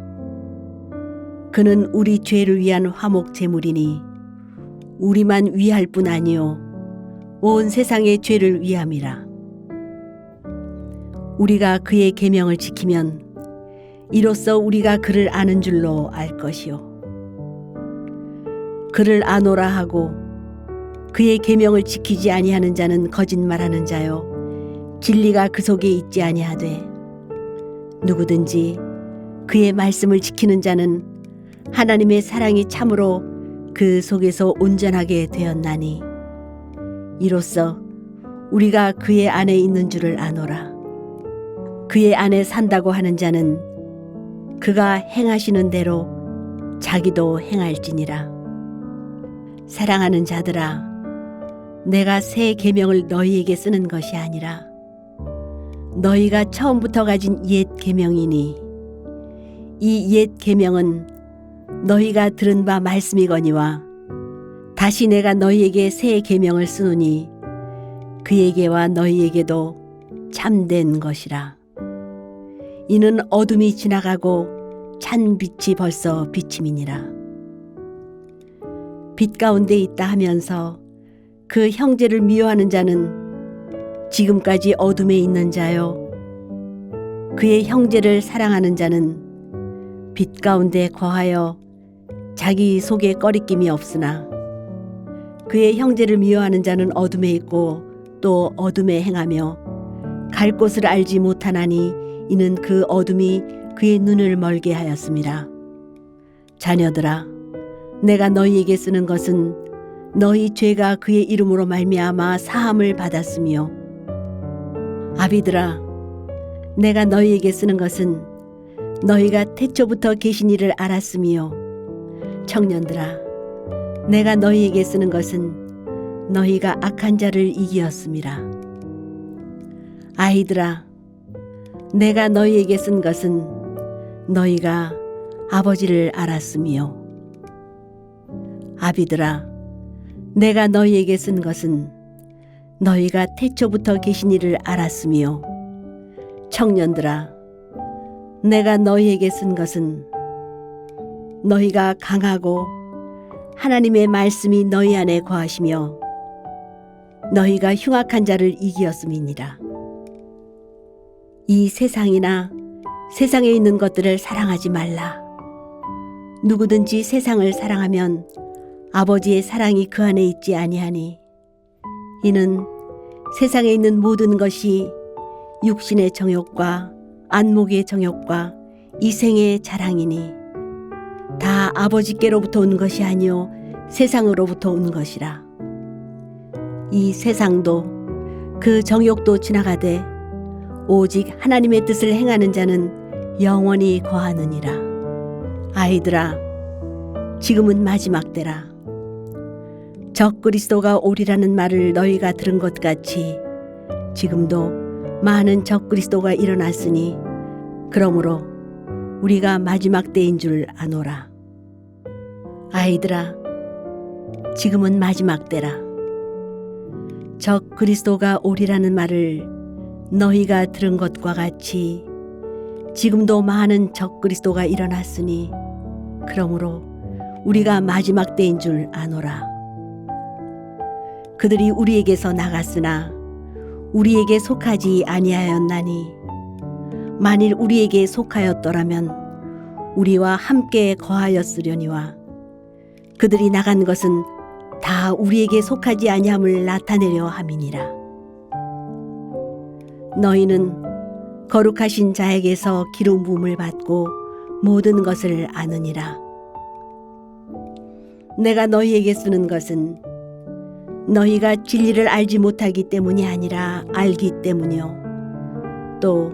그는 우리 죄를 위한 화목 제물이니 우리만 위할 뿐 아니요 온 세상의 죄를 위함이라. 우리가 그의 계명을 지키면 이로써 우리가 그를 아는 줄로 알 것이요. 그를 아노라 하고 그의 계명을 지키지 아니하는 자는 거짓말하는 자요 진리가 그 속에 있지 아니하되 누구든지 그의 말씀을 지키는 자는 하나님의 사랑이 참으로 그 속에서 온전하게 되었나니 이로써 우리가 그의 안에 있는 줄을 아노라. 그의 안에 산다고 하는 자는 그가 행하시는 대로 자기도 행할지니라. 사랑하는 자들아, 내가 새 계명을 너희에게 쓰는 것이 아니라 너희가 처음부터 가진 옛 계명이니 이 옛 계명은 너희가 들은 바 말씀이거니와 다시 내가 너희에게 새 계명을 쓰노니 그에게와 너희에게도 참된 것이라. 이는 어둠이 지나가고 찬 빛이 벌써 비침이니라. 빛 가운데 있다 하면서 그 형제를 미워하는 자는 지금까지 어둠에 있는 자요 그의 형제를 사랑하는 자는 빛 가운데 거하여 자기 속에 꺼리낌이 없으나 그의 형제를 미워하는 자는 어둠에 있고 또 어둠에 행하며 갈 곳을 알지 못하나니 이는 그 어둠이 그의 눈을 멀게 하였습니다. 자녀들아, 내가 너희에게 쓰는 것은 너희 죄가 그의 이름으로 말미암아 사함을 받았으며 아비들아, 내가 너희에게 쓰는 것은 너희가 태초부터 계신 이를 알았으며 청년들아, 내가 너희에게 쓰는 것은 너희가 악한 자를 이기었음이라. 아이들아, 내가 너희에게 쓴 것은 너희가 아버지를 알았으며 아비들아, 내가 너희에게 쓴 것은 너희가 태초부터 계신 이를 알았으며 청년들아, 내가 너희에게 쓴 것은 너희가 강하고 하나님의 말씀이 너희 안에 거하시며 너희가 흉악한 자를 이기었음이니라. 이 세상이나 세상에 있는 것들을 사랑하지 말라. 누구든지 세상을 사랑하면 아버지의 사랑이 그 안에 있지 아니하니 이는 세상에 있는 모든 것이 육신의 정욕과 안목의 정욕과 이생의 자랑이니 다 아버지께로부터 온 것이 아니요 세상으로부터 온 것이라. 이 세상도 그 정욕도 지나가되 오직 하나님의 뜻을 행하는 자는 영원히 거하느니라. 아이들아, 지금은 마지막 때라. 적 그리스도가 오리라는 말을 너희가 들은 것 같이 지금도 많은 적 그리스도가 일어났으니 그러므로 우리가 마지막 때인 줄 아노라. 아이들아, 지금은 마지막 때라. 적 그리스도가 오리라는 말을 너희가 들은 것과 같이 지금도 많은 적 그리스도가 일어났으니 그러므로 우리가 마지막 때인 줄 아노라. 그들이 우리에게서 나갔으나 우리에게 속하지 아니하였나니 만일 우리에게 속하였더라면 우리와 함께 거하였으려니와 그들이 나간 것은 다 우리에게 속하지 아니함을 나타내려 함이니라. 너희는 거룩하신 자에게서 기름 부음을 받고 모든 것을 아느니라. 내가 너희에게 쓰는 것은 너희가 진리를 알지 못하기 때문이 아니라 알기 때문이요 또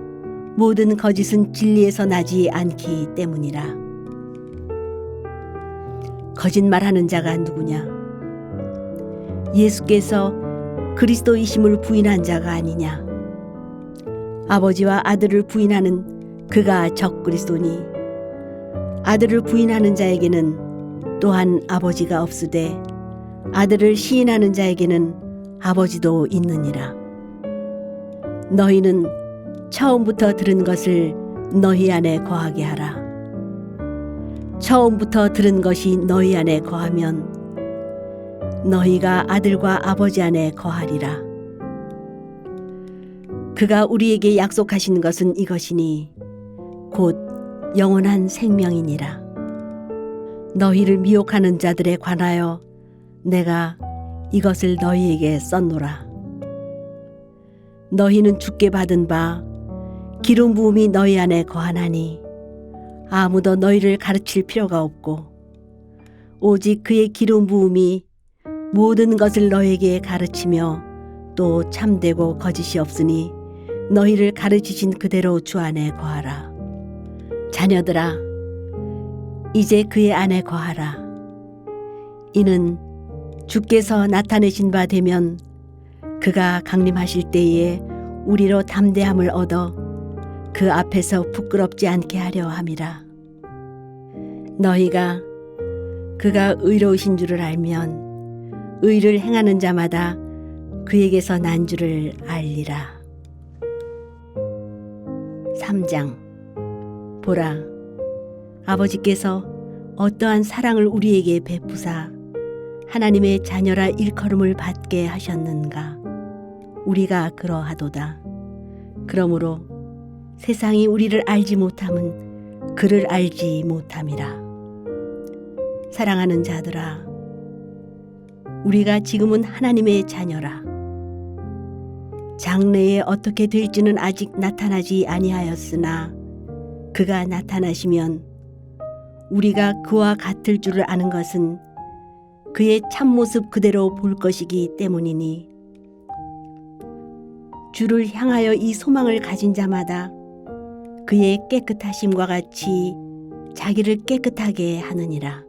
모든 거짓은 진리에서 나지 않기 때문이라. 거짓말하는 자가 누구냐? 예수께서 그리스도이심을 부인한 자가 아니냐? 아버지와 아들을 부인하는 그가 적 그리스도니 아들을 부인하는 자에게는 또한 아버지가 없으되 아들을 시인하는 자에게는 아버지도 있느니라. 너희는 처음부터 들은 것을 너희 안에 거하게 하라. 처음부터 들은 것이 너희 안에 거하면 너희가 아들과 아버지 안에 거하리라. 그가 우리에게 약속하신 것은 이것이니 곧 영원한 생명이니라. 너희를 미혹하는 자들에 관하여 내가 이것을 너희에게 썼노라. 너희는 주께 받은 바 기름 부음이 너희 안에 거하나니 아무도 너희를 가르칠 필요가 없고 오직 그의 기름 부음이 모든 것을 너희에게 가르치며 또 참되고 거짓이 없으니 너희를 가르치신 그대로 주 안에 거하라. 자녀들아, 이제 그의 안에 거하라. 이는 주께서 나타내신 바 되면 그가 강림하실 때에 우리로 담대함을 얻어 그 앞에서 부끄럽지 않게 하려 함이라. 너희가 그가 의로우신 줄을 알면 의를 행하는 자마다 그에게서 난 줄을 알리라. 3장. 보라, 아버지께서 어떠한 사랑을 우리에게 베푸사 하나님의 자녀라 일컬음을 받게 하셨는가. 우리가 그러하도다. 그러므로 세상이 우리를 알지 못함은 그를 알지 못함이라. 사랑하는 자들아, 우리가 지금은 하나님의 자녀라. 장래에 어떻게 될지는 아직 나타나지 아니하였으나 그가 나타나시면 우리가 그와 같을 줄을 아는 것은 그의 참모습 그대로 볼 것이기 때문이니 주를 향하여 이 소망을 가진 자마다 그의 깨끗하심과 같이 자기를 깨끗하게 하느니라.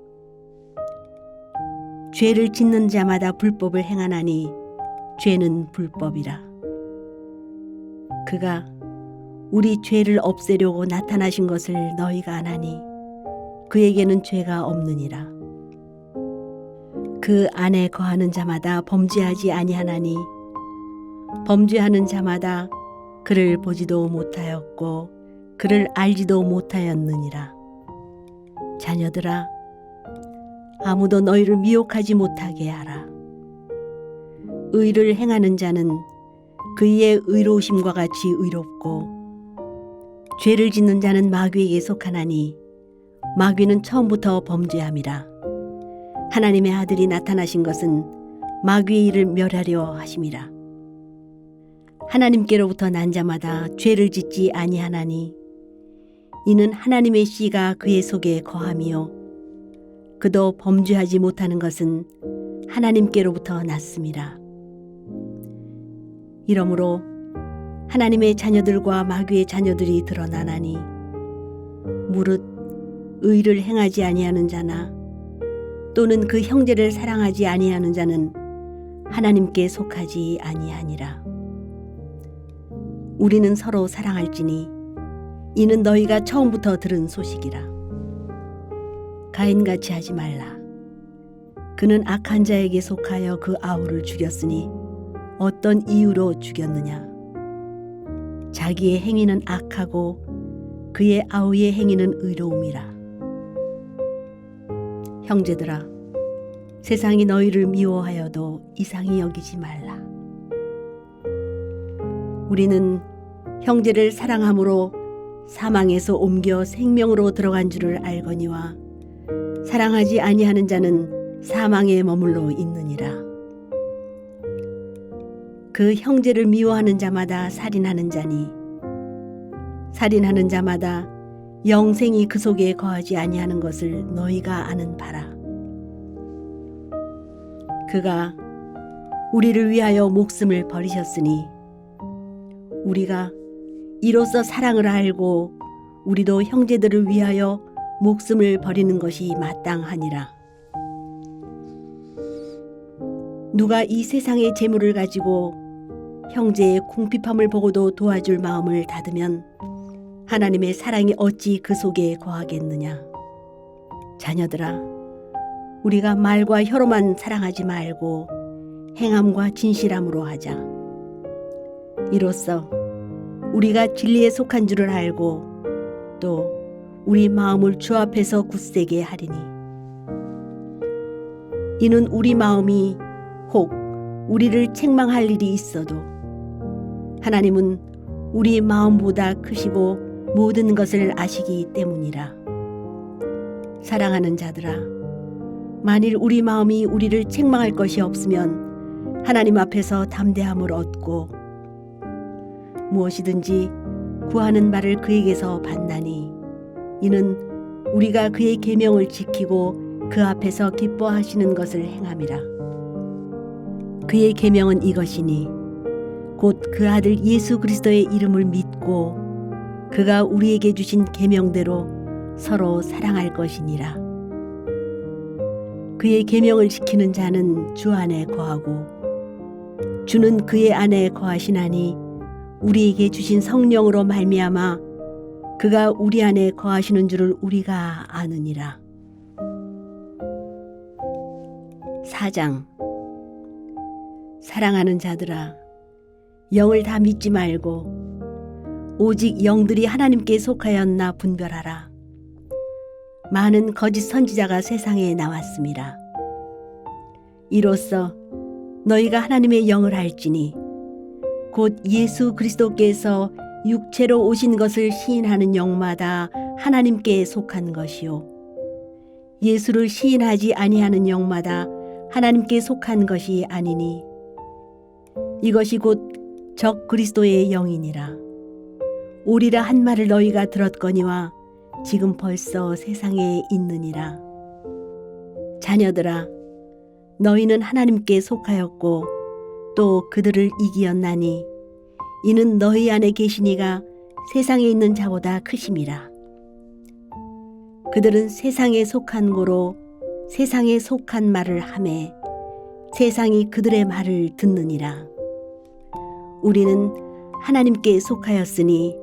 죄를 짓는 자마다 불법을 행하나니 죄는 불법이라. 그가 우리 죄를 없애려고 나타나신 것을 너희가 아나니 그에게는 죄가 없느니라. 그 안에 거하는 자마다 범죄하지 아니하나니 범죄하는 자마다 그를 보지도 못하였고 그를 알지도 못하였느니라. 자녀들아, 아무도 너희를 미혹하지 못하게 하라. 의를 행하는 자는 그의 의로우심과 같이 의롭고 죄를 짓는 자는 마귀에게 속하나니 마귀는 처음부터 범죄함이라. 하나님의 아들이 나타나신 것은 마귀의 일을 멸하려 하심이라. 하나님께로부터 난 자마다 죄를 짓지 아니하나니 이는 하나님의 씨가 그의 속에 거함이요 그도 범죄하지 못하는 것은 하나님께로부터 났음이라. 이러므로 하나님의 자녀들과 마귀의 자녀들이 드러나나니 무릇 의를 행하지 아니하는 자나 또는 그 형제를 사랑하지 아니하는 자는 하나님께 속하지 아니하니라. 우리는 서로 사랑할지니 이는 너희가 처음부터 들은 소식이라. 가인같이 하지 말라. 그는 악한 자에게 속하여 그 아우를 죽였으니 어떤 이유로 죽였느냐. 자기의 행위는 악하고 그의 아우의 행위는 의로움이라. 형제들아, 세상이 너희를 미워하여도 이상히 여기지 말라. 우리는 형제를 사랑함으로 사망에서 옮겨 생명으로 들어간 줄을 알거니와 사랑하지 아니하는 자는 사망에 머물러 있느니라. 그 형제를 미워하는 자마다 살인하는 자니 살인하는 자마다 영생이 그 속에 거하지 아니하는 것을 너희가 아는 바라. 그가 우리를 위하여 목숨을 버리셨으니 우리가 이로써 사랑을 알고 우리도 형제들을 위하여 목숨을 버리는 것이 마땅하니라. 누가 이 세상의 재물을 가지고 형제의 궁핍함을 보고도 도와줄 마음을 닫으면 하나님의 사랑이 어찌 그 속에 거하겠느냐. 자녀들아, 우리가 말과 혀로만 사랑하지 말고 행함과 진실함으로 하자. 이로써 우리가 진리에 속한 줄을 알고 또 우리 마음을 주 앞에서 굳세게 하리니 이는 우리 마음이 혹 우리를 책망할 일이 있어도 하나님은 우리 마음보다 크시고 모든 것을 아시기 때문이라. 사랑하는 자들아, 만일 우리 마음이 우리를 책망할 것이 없으면 하나님 앞에서 담대함을 얻고 무엇이든지 구하는 바를 그에게서 받나니 이는 우리가 그의 계명을 지키고 그 앞에서 기뻐하시는 것을 행함이라. 그의 계명은 이것이니 곧 그 아들 예수 그리스도의 이름을 믿고 그가 우리에게 주신 계명대로 서로 사랑할 것이니라. 그의 계명을 지키는 자는 주 안에 거하고 주는 그의 안에 거하시나니 우리에게 주신 성령으로 말미암아 그가 우리 안에 거하시는 줄을 우리가 아느니라. 4장. 사랑하는 자들아, 영을 다 믿지 말고 오직 영들이 하나님께 속하였나 분별하라. 많은 거짓 선지자가 세상에 나왔습니다. 이로써 너희가 하나님의 영을 알지니 곧 예수 그리스도께서 육체로 오신 것을 시인하는 영마다 하나님께 속한 것이요 예수를 시인하지 아니하는 영마다 하나님께 속한 것이 아니니 이것이 곧 적 그리스도의 영이니라. 오리라 한 말을 너희가 들었거니와 지금 벌써 세상에 있느니라. 자녀들아, 너희는 하나님께 속하였고 또 그들을 이기었나니 이는 너희 안에 계시니가 세상에 있는 자보다 크심이라. 그들은 세상에 속한 고로 세상에 속한 말을 하매 세상이 그들의 말을 듣느니라. 우리는 하나님께 속하였으니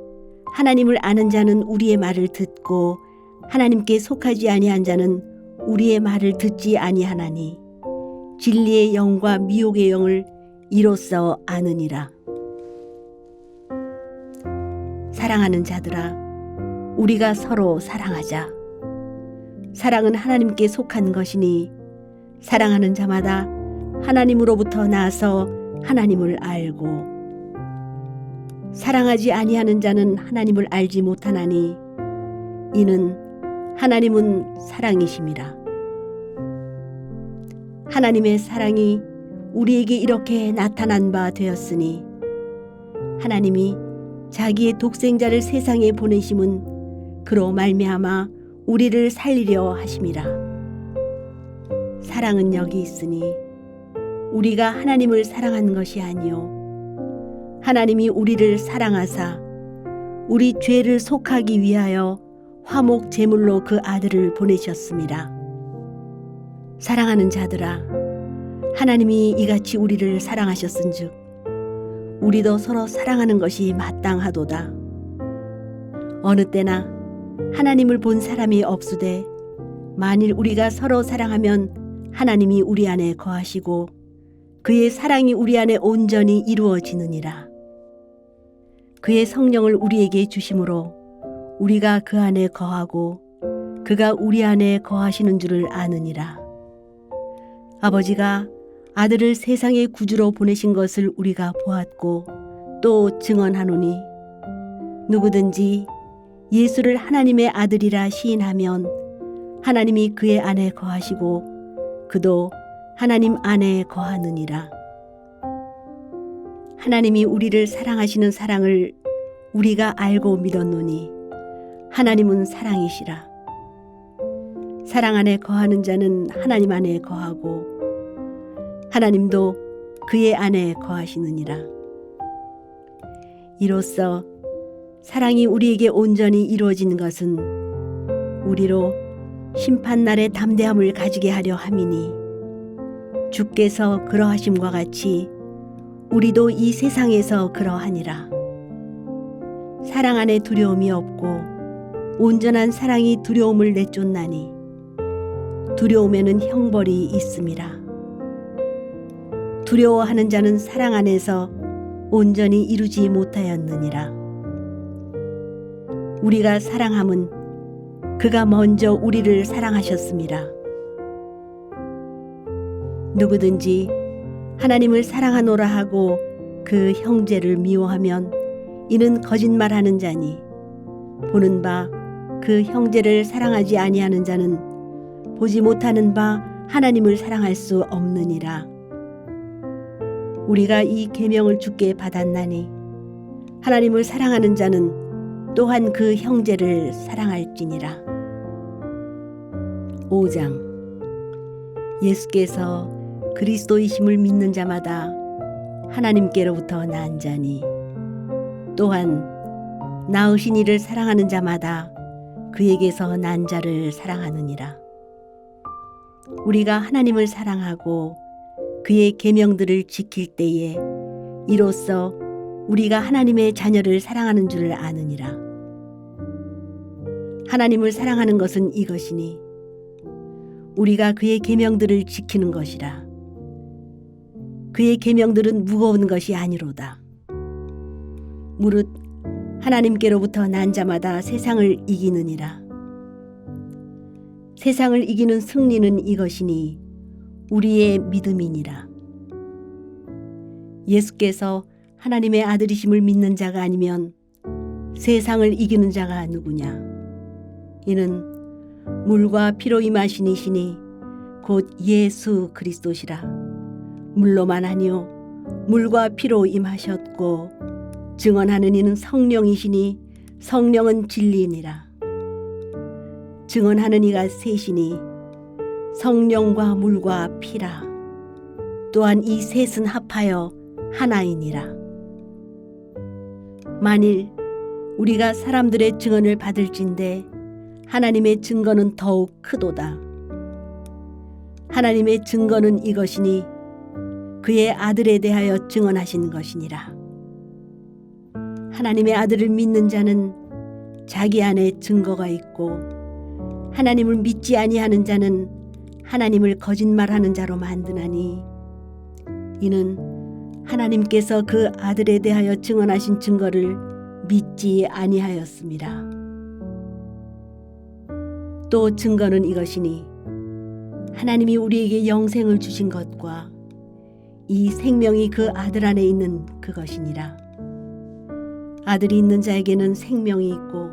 하나님을 아는 자는 우리의 말을 듣고 하나님께 속하지 아니한 자는 우리의 말을 듣지 아니하나니 진리의 영과 미혹의 영을 이로써 아느니라. 사랑하는 자들아, 우리가 서로 사랑하자. 사랑은 하나님께 속한 것이니 사랑하는 자마다 하나님으로부터 나서 하나님을 알고 사랑하지 아니하는 자는 하나님을 알지 못하나니 이는 하나님은 사랑이심이라. 하나님의 사랑이 우리에게 이렇게 나타난 바 되었으니 하나님이 자기의 독생자를 세상에 보내심은 그로 말미암아 우리를 살리려 하심이라. 사랑은 여기 있으니 우리가 하나님을 사랑한 것이 아니요 하나님이 우리를 사랑하사 우리 죄를 속하기 위하여 화목 제물로 그 아들을 보내셨습니다. 사랑하는 자들아, 하나님이 이같이 우리를 사랑하셨은즉 우리도 서로 사랑하는 것이 마땅하도다. 어느 때나 하나님을 본 사람이 없으되 만일 우리가 서로 사랑하면 하나님이 우리 안에 거하시고 그의 사랑이 우리 안에 온전히 이루어지느니라. 그의 성령을 우리에게 주심으로 우리가 그 안에 거하고 그가 우리 안에 거하시는 줄을 아느니라. 아버지가 아들을 세상의 구주로 보내신 것을 우리가 보았고 또 증언하노니 누구든지 예수를 하나님의 아들이라 시인하면 하나님이 그의 안에 거하시고 그도 하나님 안에 거하느니라. 하나님이 우리를 사랑하시는 사랑을 우리가 알고 믿었노니 하나님은 사랑이시라. 사랑 안에 거하는 자는 하나님 안에 거하고 하나님도 그의 안에 거하시느니라. 이로써 사랑이 우리에게 온전히 이루어진 것은 우리로 심판날에 담대함을 가지게 하려 함이니 주께서 그러하심과 같이 우리도 이 세상에서 그러하니라. 사랑 안에 두려움이 없고 온전한 사랑이 두려움을 내쫓나니 두려움에는 형벌이 있음이라. 두려워하는 자는 사랑 안에서 온전히 이루지 못하였느니라. 우리가 사랑함은 그가 먼저 우리를 사랑하셨음이라. 누구든지 하나님을 사랑하노라 하고 그 형제를 미워하면 이는 거짓말하는 자니 보는 바 그 형제를 사랑하지 아니하는 자는 보지 못하는 바 하나님을 사랑할 수 없느니라. 우리가 이 계명을 주께 받았나니 하나님을 사랑하는 자는 또한 그 형제를 사랑할지니라. 5장. 예수께서 그리스도이심을 믿는 자마다 하나님께로부터 난 자니 또한 낳으신 이를 사랑하는 자마다 그에게서 난 자를 사랑하느니라. 우리가 하나님을 사랑하고 그의 계명들을 지킬 때에 이로써 우리가 하나님의 자녀를 사랑하는 줄을 아느니라. 하나님을 사랑하는 것은 이것이니 우리가 그의 계명들을 지키는 것이라. 그의 계명들은 무거운 것이 아니로다. 무릇 하나님께로부터 난 자마다 세상을 이기느니라. 세상을 이기는 승리는 이것이니 우리의 믿음이니라. 예수께서 하나님의 아들이심을 믿는 자가 아니면 세상을 이기는 자가 누구냐? 이는 물과 피로 임하신 이시니 곧 예수 그리스도시라. 물로만 아니요 물과 피로 임하셨고 증언하는 이는 성령이시니 성령은 진리니라. 증언하는 이가 셋이니 성령과 물과 피라. 또한 이 셋은 합하여 하나이니라. 만일 우리가 사람들의 증언을 받을진대 하나님의 증거는 더욱 크도다. 하나님의 증거는 이것이니 그의 아들에 대하여 증언하신 것이니라. 하나님의 아들을 믿는 자는 자기 안에 증거가 있고 하나님을 믿지 아니하는 자는 하나님을 거짓말하는 자로 만드나니 이는 하나님께서 그 아들에 대하여 증언하신 증거를 믿지 아니하였습니다. 또 증거는 이것이니 하나님이 우리에게 영생을 주신 것과 이 생명이 그 아들 안에 있는 그것이니라. 아들이 있는 자에게는 생명이 있고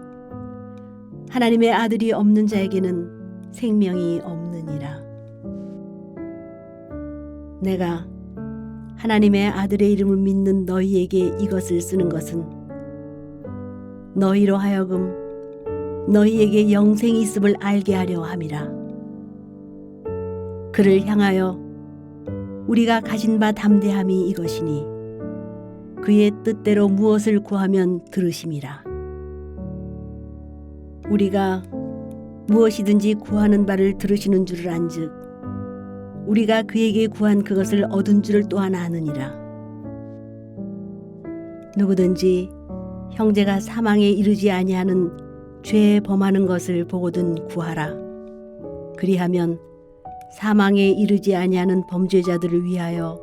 하나님의 아들이 없는 자에게는 생명이 없느니라. 내가 하나님의 아들의 이름을 믿는 너희에게 이것을 쓰는 것은 너희로 하여금 너희에게 영생이 있음을 알게 하려 함이라. 그를 향하여 우리가 가진 바 담대함이 이것이니 그의 뜻대로 무엇을 구하면 들으심이라. 우리가 무엇이든지 구하는 바를 들으시는 줄을 안즉 우리가 그에게 구한 그것을 얻은 줄을 또한 아느니라. 누구든지 형제가 사망에 이르지 아니하는 죄에 범하는 것을 보거든 구하라. 그리하면 사망에 이르지 아니하는 범죄자들을 위하여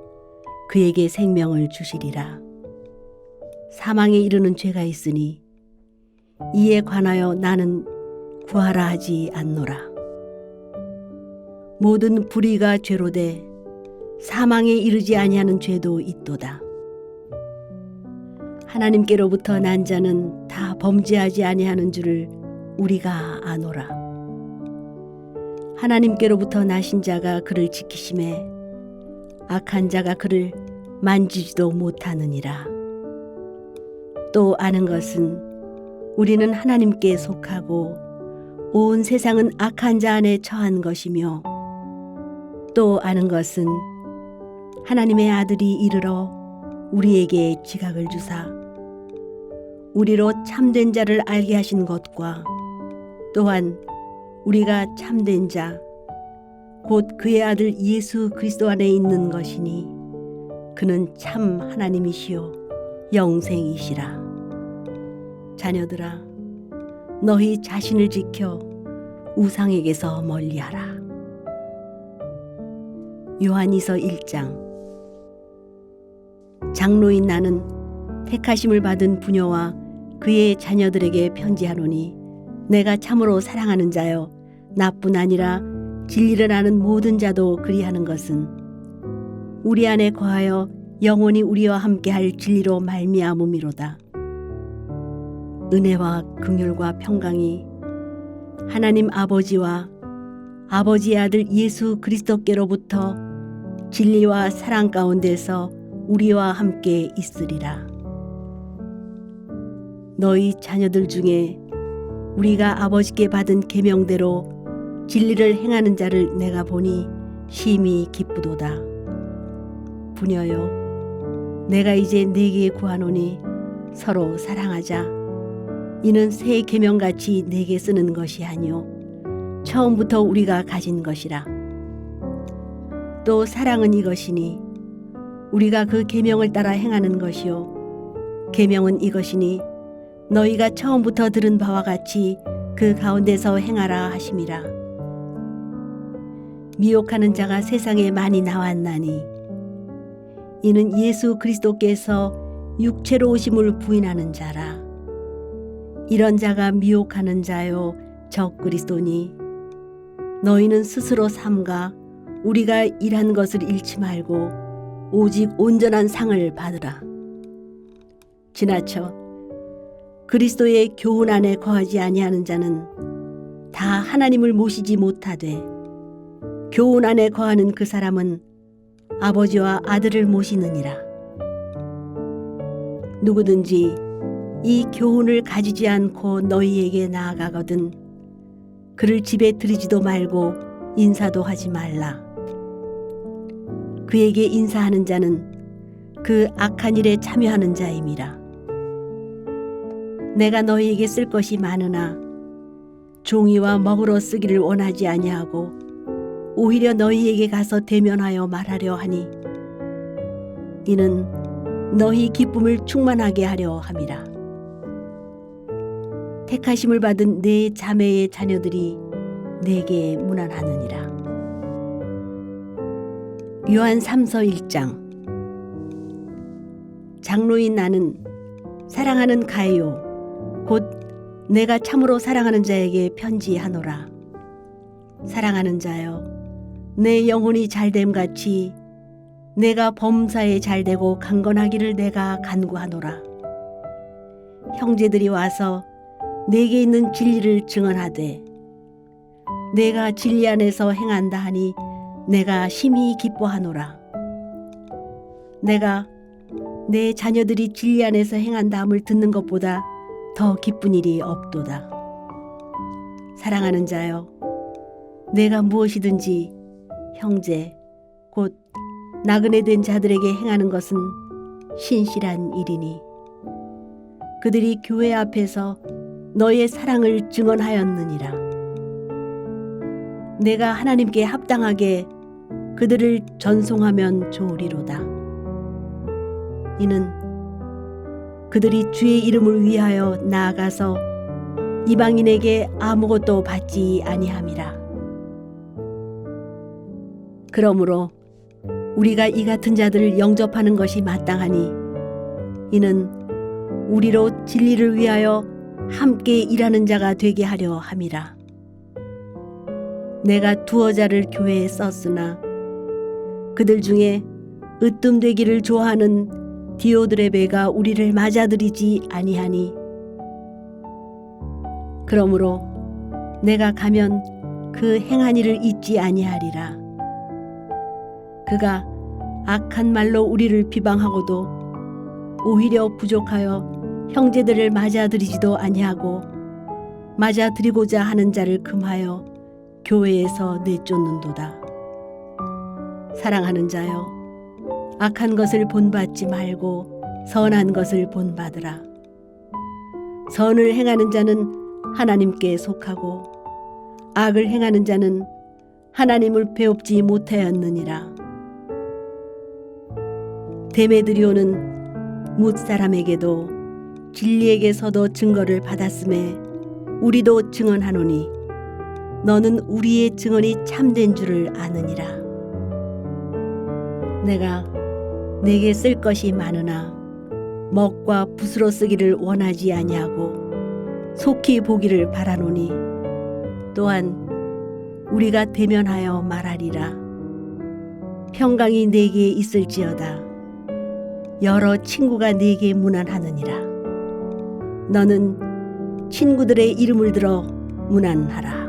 그에게 생명을 주시리라. 사망에 이르는 죄가 있으니 이에 관하여 나는 구하라 하지 않노라. 모든 불의가 죄로되 사망에 이르지 아니하는 죄도 있도다. 하나님께로부터 난 자는 다 범죄하지 아니하는 줄을 우리가 아노라. 하나님께로부터 나신 자가 그를 지키심에 악한 자가 그를 만지지도 못하느니라. 또 아는 것은 우리는 하나님께 속하고 온 세상은 악한 자 안에 처한 것이며 또 아는 것은 하나님의 아들이 이르러 우리에게 지각을 주사 우리로 참된 자를 알게 하신 것과 또한 우리가 참된 자 곧 그의 아들 예수 그리스도 안에 있는 것이니 그는 참 하나님이시요 영생이시라. 자녀들아, 너희 자신을 지켜 우상에게서 멀리하라. 요한이서 1장. 장로인 나는 택하심을 받은 부녀와 그의 자녀들에게 편지하노니 내가 참으로 사랑하는 자여 나뿐 아니라 진리를 아는 모든 자도 그리하는 것은 우리 안에 거하여 영원히 우리와 함께할 진리로 말미암음이로다. 은혜와 긍휼과 평강이 하나님 아버지와 아버지의 아들 예수 그리스도께로부터 진리와 사랑 가운데서 우리와 함께 있으리라. 너희 자녀들 중에 우리가 아버지께 받은 계명대로 진리를 행하는 자를 내가 보니 심히 기쁘도다. 부녀여, 내가 이제 네게 구하노니 서로 사랑하자. 이는 새 계명같이 네게 쓰는 것이 아니요 처음부터 우리가 가진 것이라. 또 사랑은 이것이니 우리가 그 계명을 따라 행하는 것이요 계명은 이것이니 너희가 처음부터 들은 바와 같이 그 가운데서 행하라 하심이라. 미혹하는 자가 세상에 많이 나왔나니 이는 예수 그리스도께서 육체로 오심을 부인하는 자라. 이런 자가 미혹하는 자요 적 그리스도니 너희는 스스로 삼가 우리가 일한 것을 잃지 말고 오직 온전한 상을 받으라. 지나쳐 그리스도의 교훈 안에 거하지 아니하는 자는 다 하나님을 모시지 못하되 교훈 안에 거하는 그 사람은 아버지와 아들을 모시느니라. 누구든지 이 교훈을 가지지 않고 너희에게 나아가거든 그를 집에 들이지도 말고 인사도 하지 말라. 그에게 인사하는 자는 그 악한 일에 참여하는 자임이라. 내가 너희에게 쓸 것이 많으나 종이와 먹으러 쓰기를 원하지 아니하고 오히려 너희에게 가서 대면하여 말하려 하니 이는 너희 기쁨을 충만하게 하려 함이라. 택하심을 받은 네 자매의 자녀들이 내게 문안하느니라. 요한 3서 1장. 장로인 나는 사랑하는 가이오 곧 내가 참으로 사랑하는 자에게 편지하노라. 사랑하는 자여, 내 영혼이 잘됨같이 내가 범사에 잘되고 강건하기를 내가 간구하노라. 형제들이 와서 내게 있는 진리를 증언하되 내가 진리 안에서 행한다 하니 내가 심히 기뻐하노라. 내가 내 자녀들이 진리 안에서 행한다함을 듣는 것보다 더 기쁜 일이 없도다. 사랑하는 자여, 내가 무엇이든지 형제 곧 나그네 된 자들에게 행하는 것은 신실한 일이니 그들이 교회 앞에서 너의 사랑을 증언하였느니라. 내가 하나님께 합당하게 그들을 전송하면 좋으리로다. 이는 그들이 주의 이름을 위하여 나아가서 이방인에게 아무것도 받지 아니함이라. 그러므로 우리가 이 같은 자들을 영접하는 것이 마땅하니 이는 우리로 진리를 위하여 함께 일하는 자가 되게 하려 함이라. 내가 두어 자를 교회에 썼으나 그들 중에 으뜸되기를 좋아하는 디오드레베가 우리를 맞아들이지 아니하니 그러므로 내가 가면 그 행한 일을 잊지 아니하리라. 그가 악한 말로 우리를 비방하고도 오히려 부족하여 형제들을 맞아들이지도 아니하고 맞아들이고자 하는 자를 금하여 교회에서 내쫓는도다. 사랑하는 자여, 악한 것을 본받지 말고 선한 것을 본받으라. 선을 행하는 자는 하나님께 속하고 악을 행하는 자는 하나님을 배웁지 못하였느니라. 데메드리오는 뭇 사람에게도 진리에게서도 증거를 받았음에 우리도 증언하노니 너는 우리의 증언이 참된 줄을 아느니라. 내가 내게 쓸 것이 많으나 먹과 붓으로 쓰기를 원하지 아니하고 속히 보기를 바라노니 또한 우리가 대면하여 말하리라. 평강이 네게 있을지어다. 여러 친구가 네게 문안하느니라. 너는 친구들의 이름을 들어 문안하라.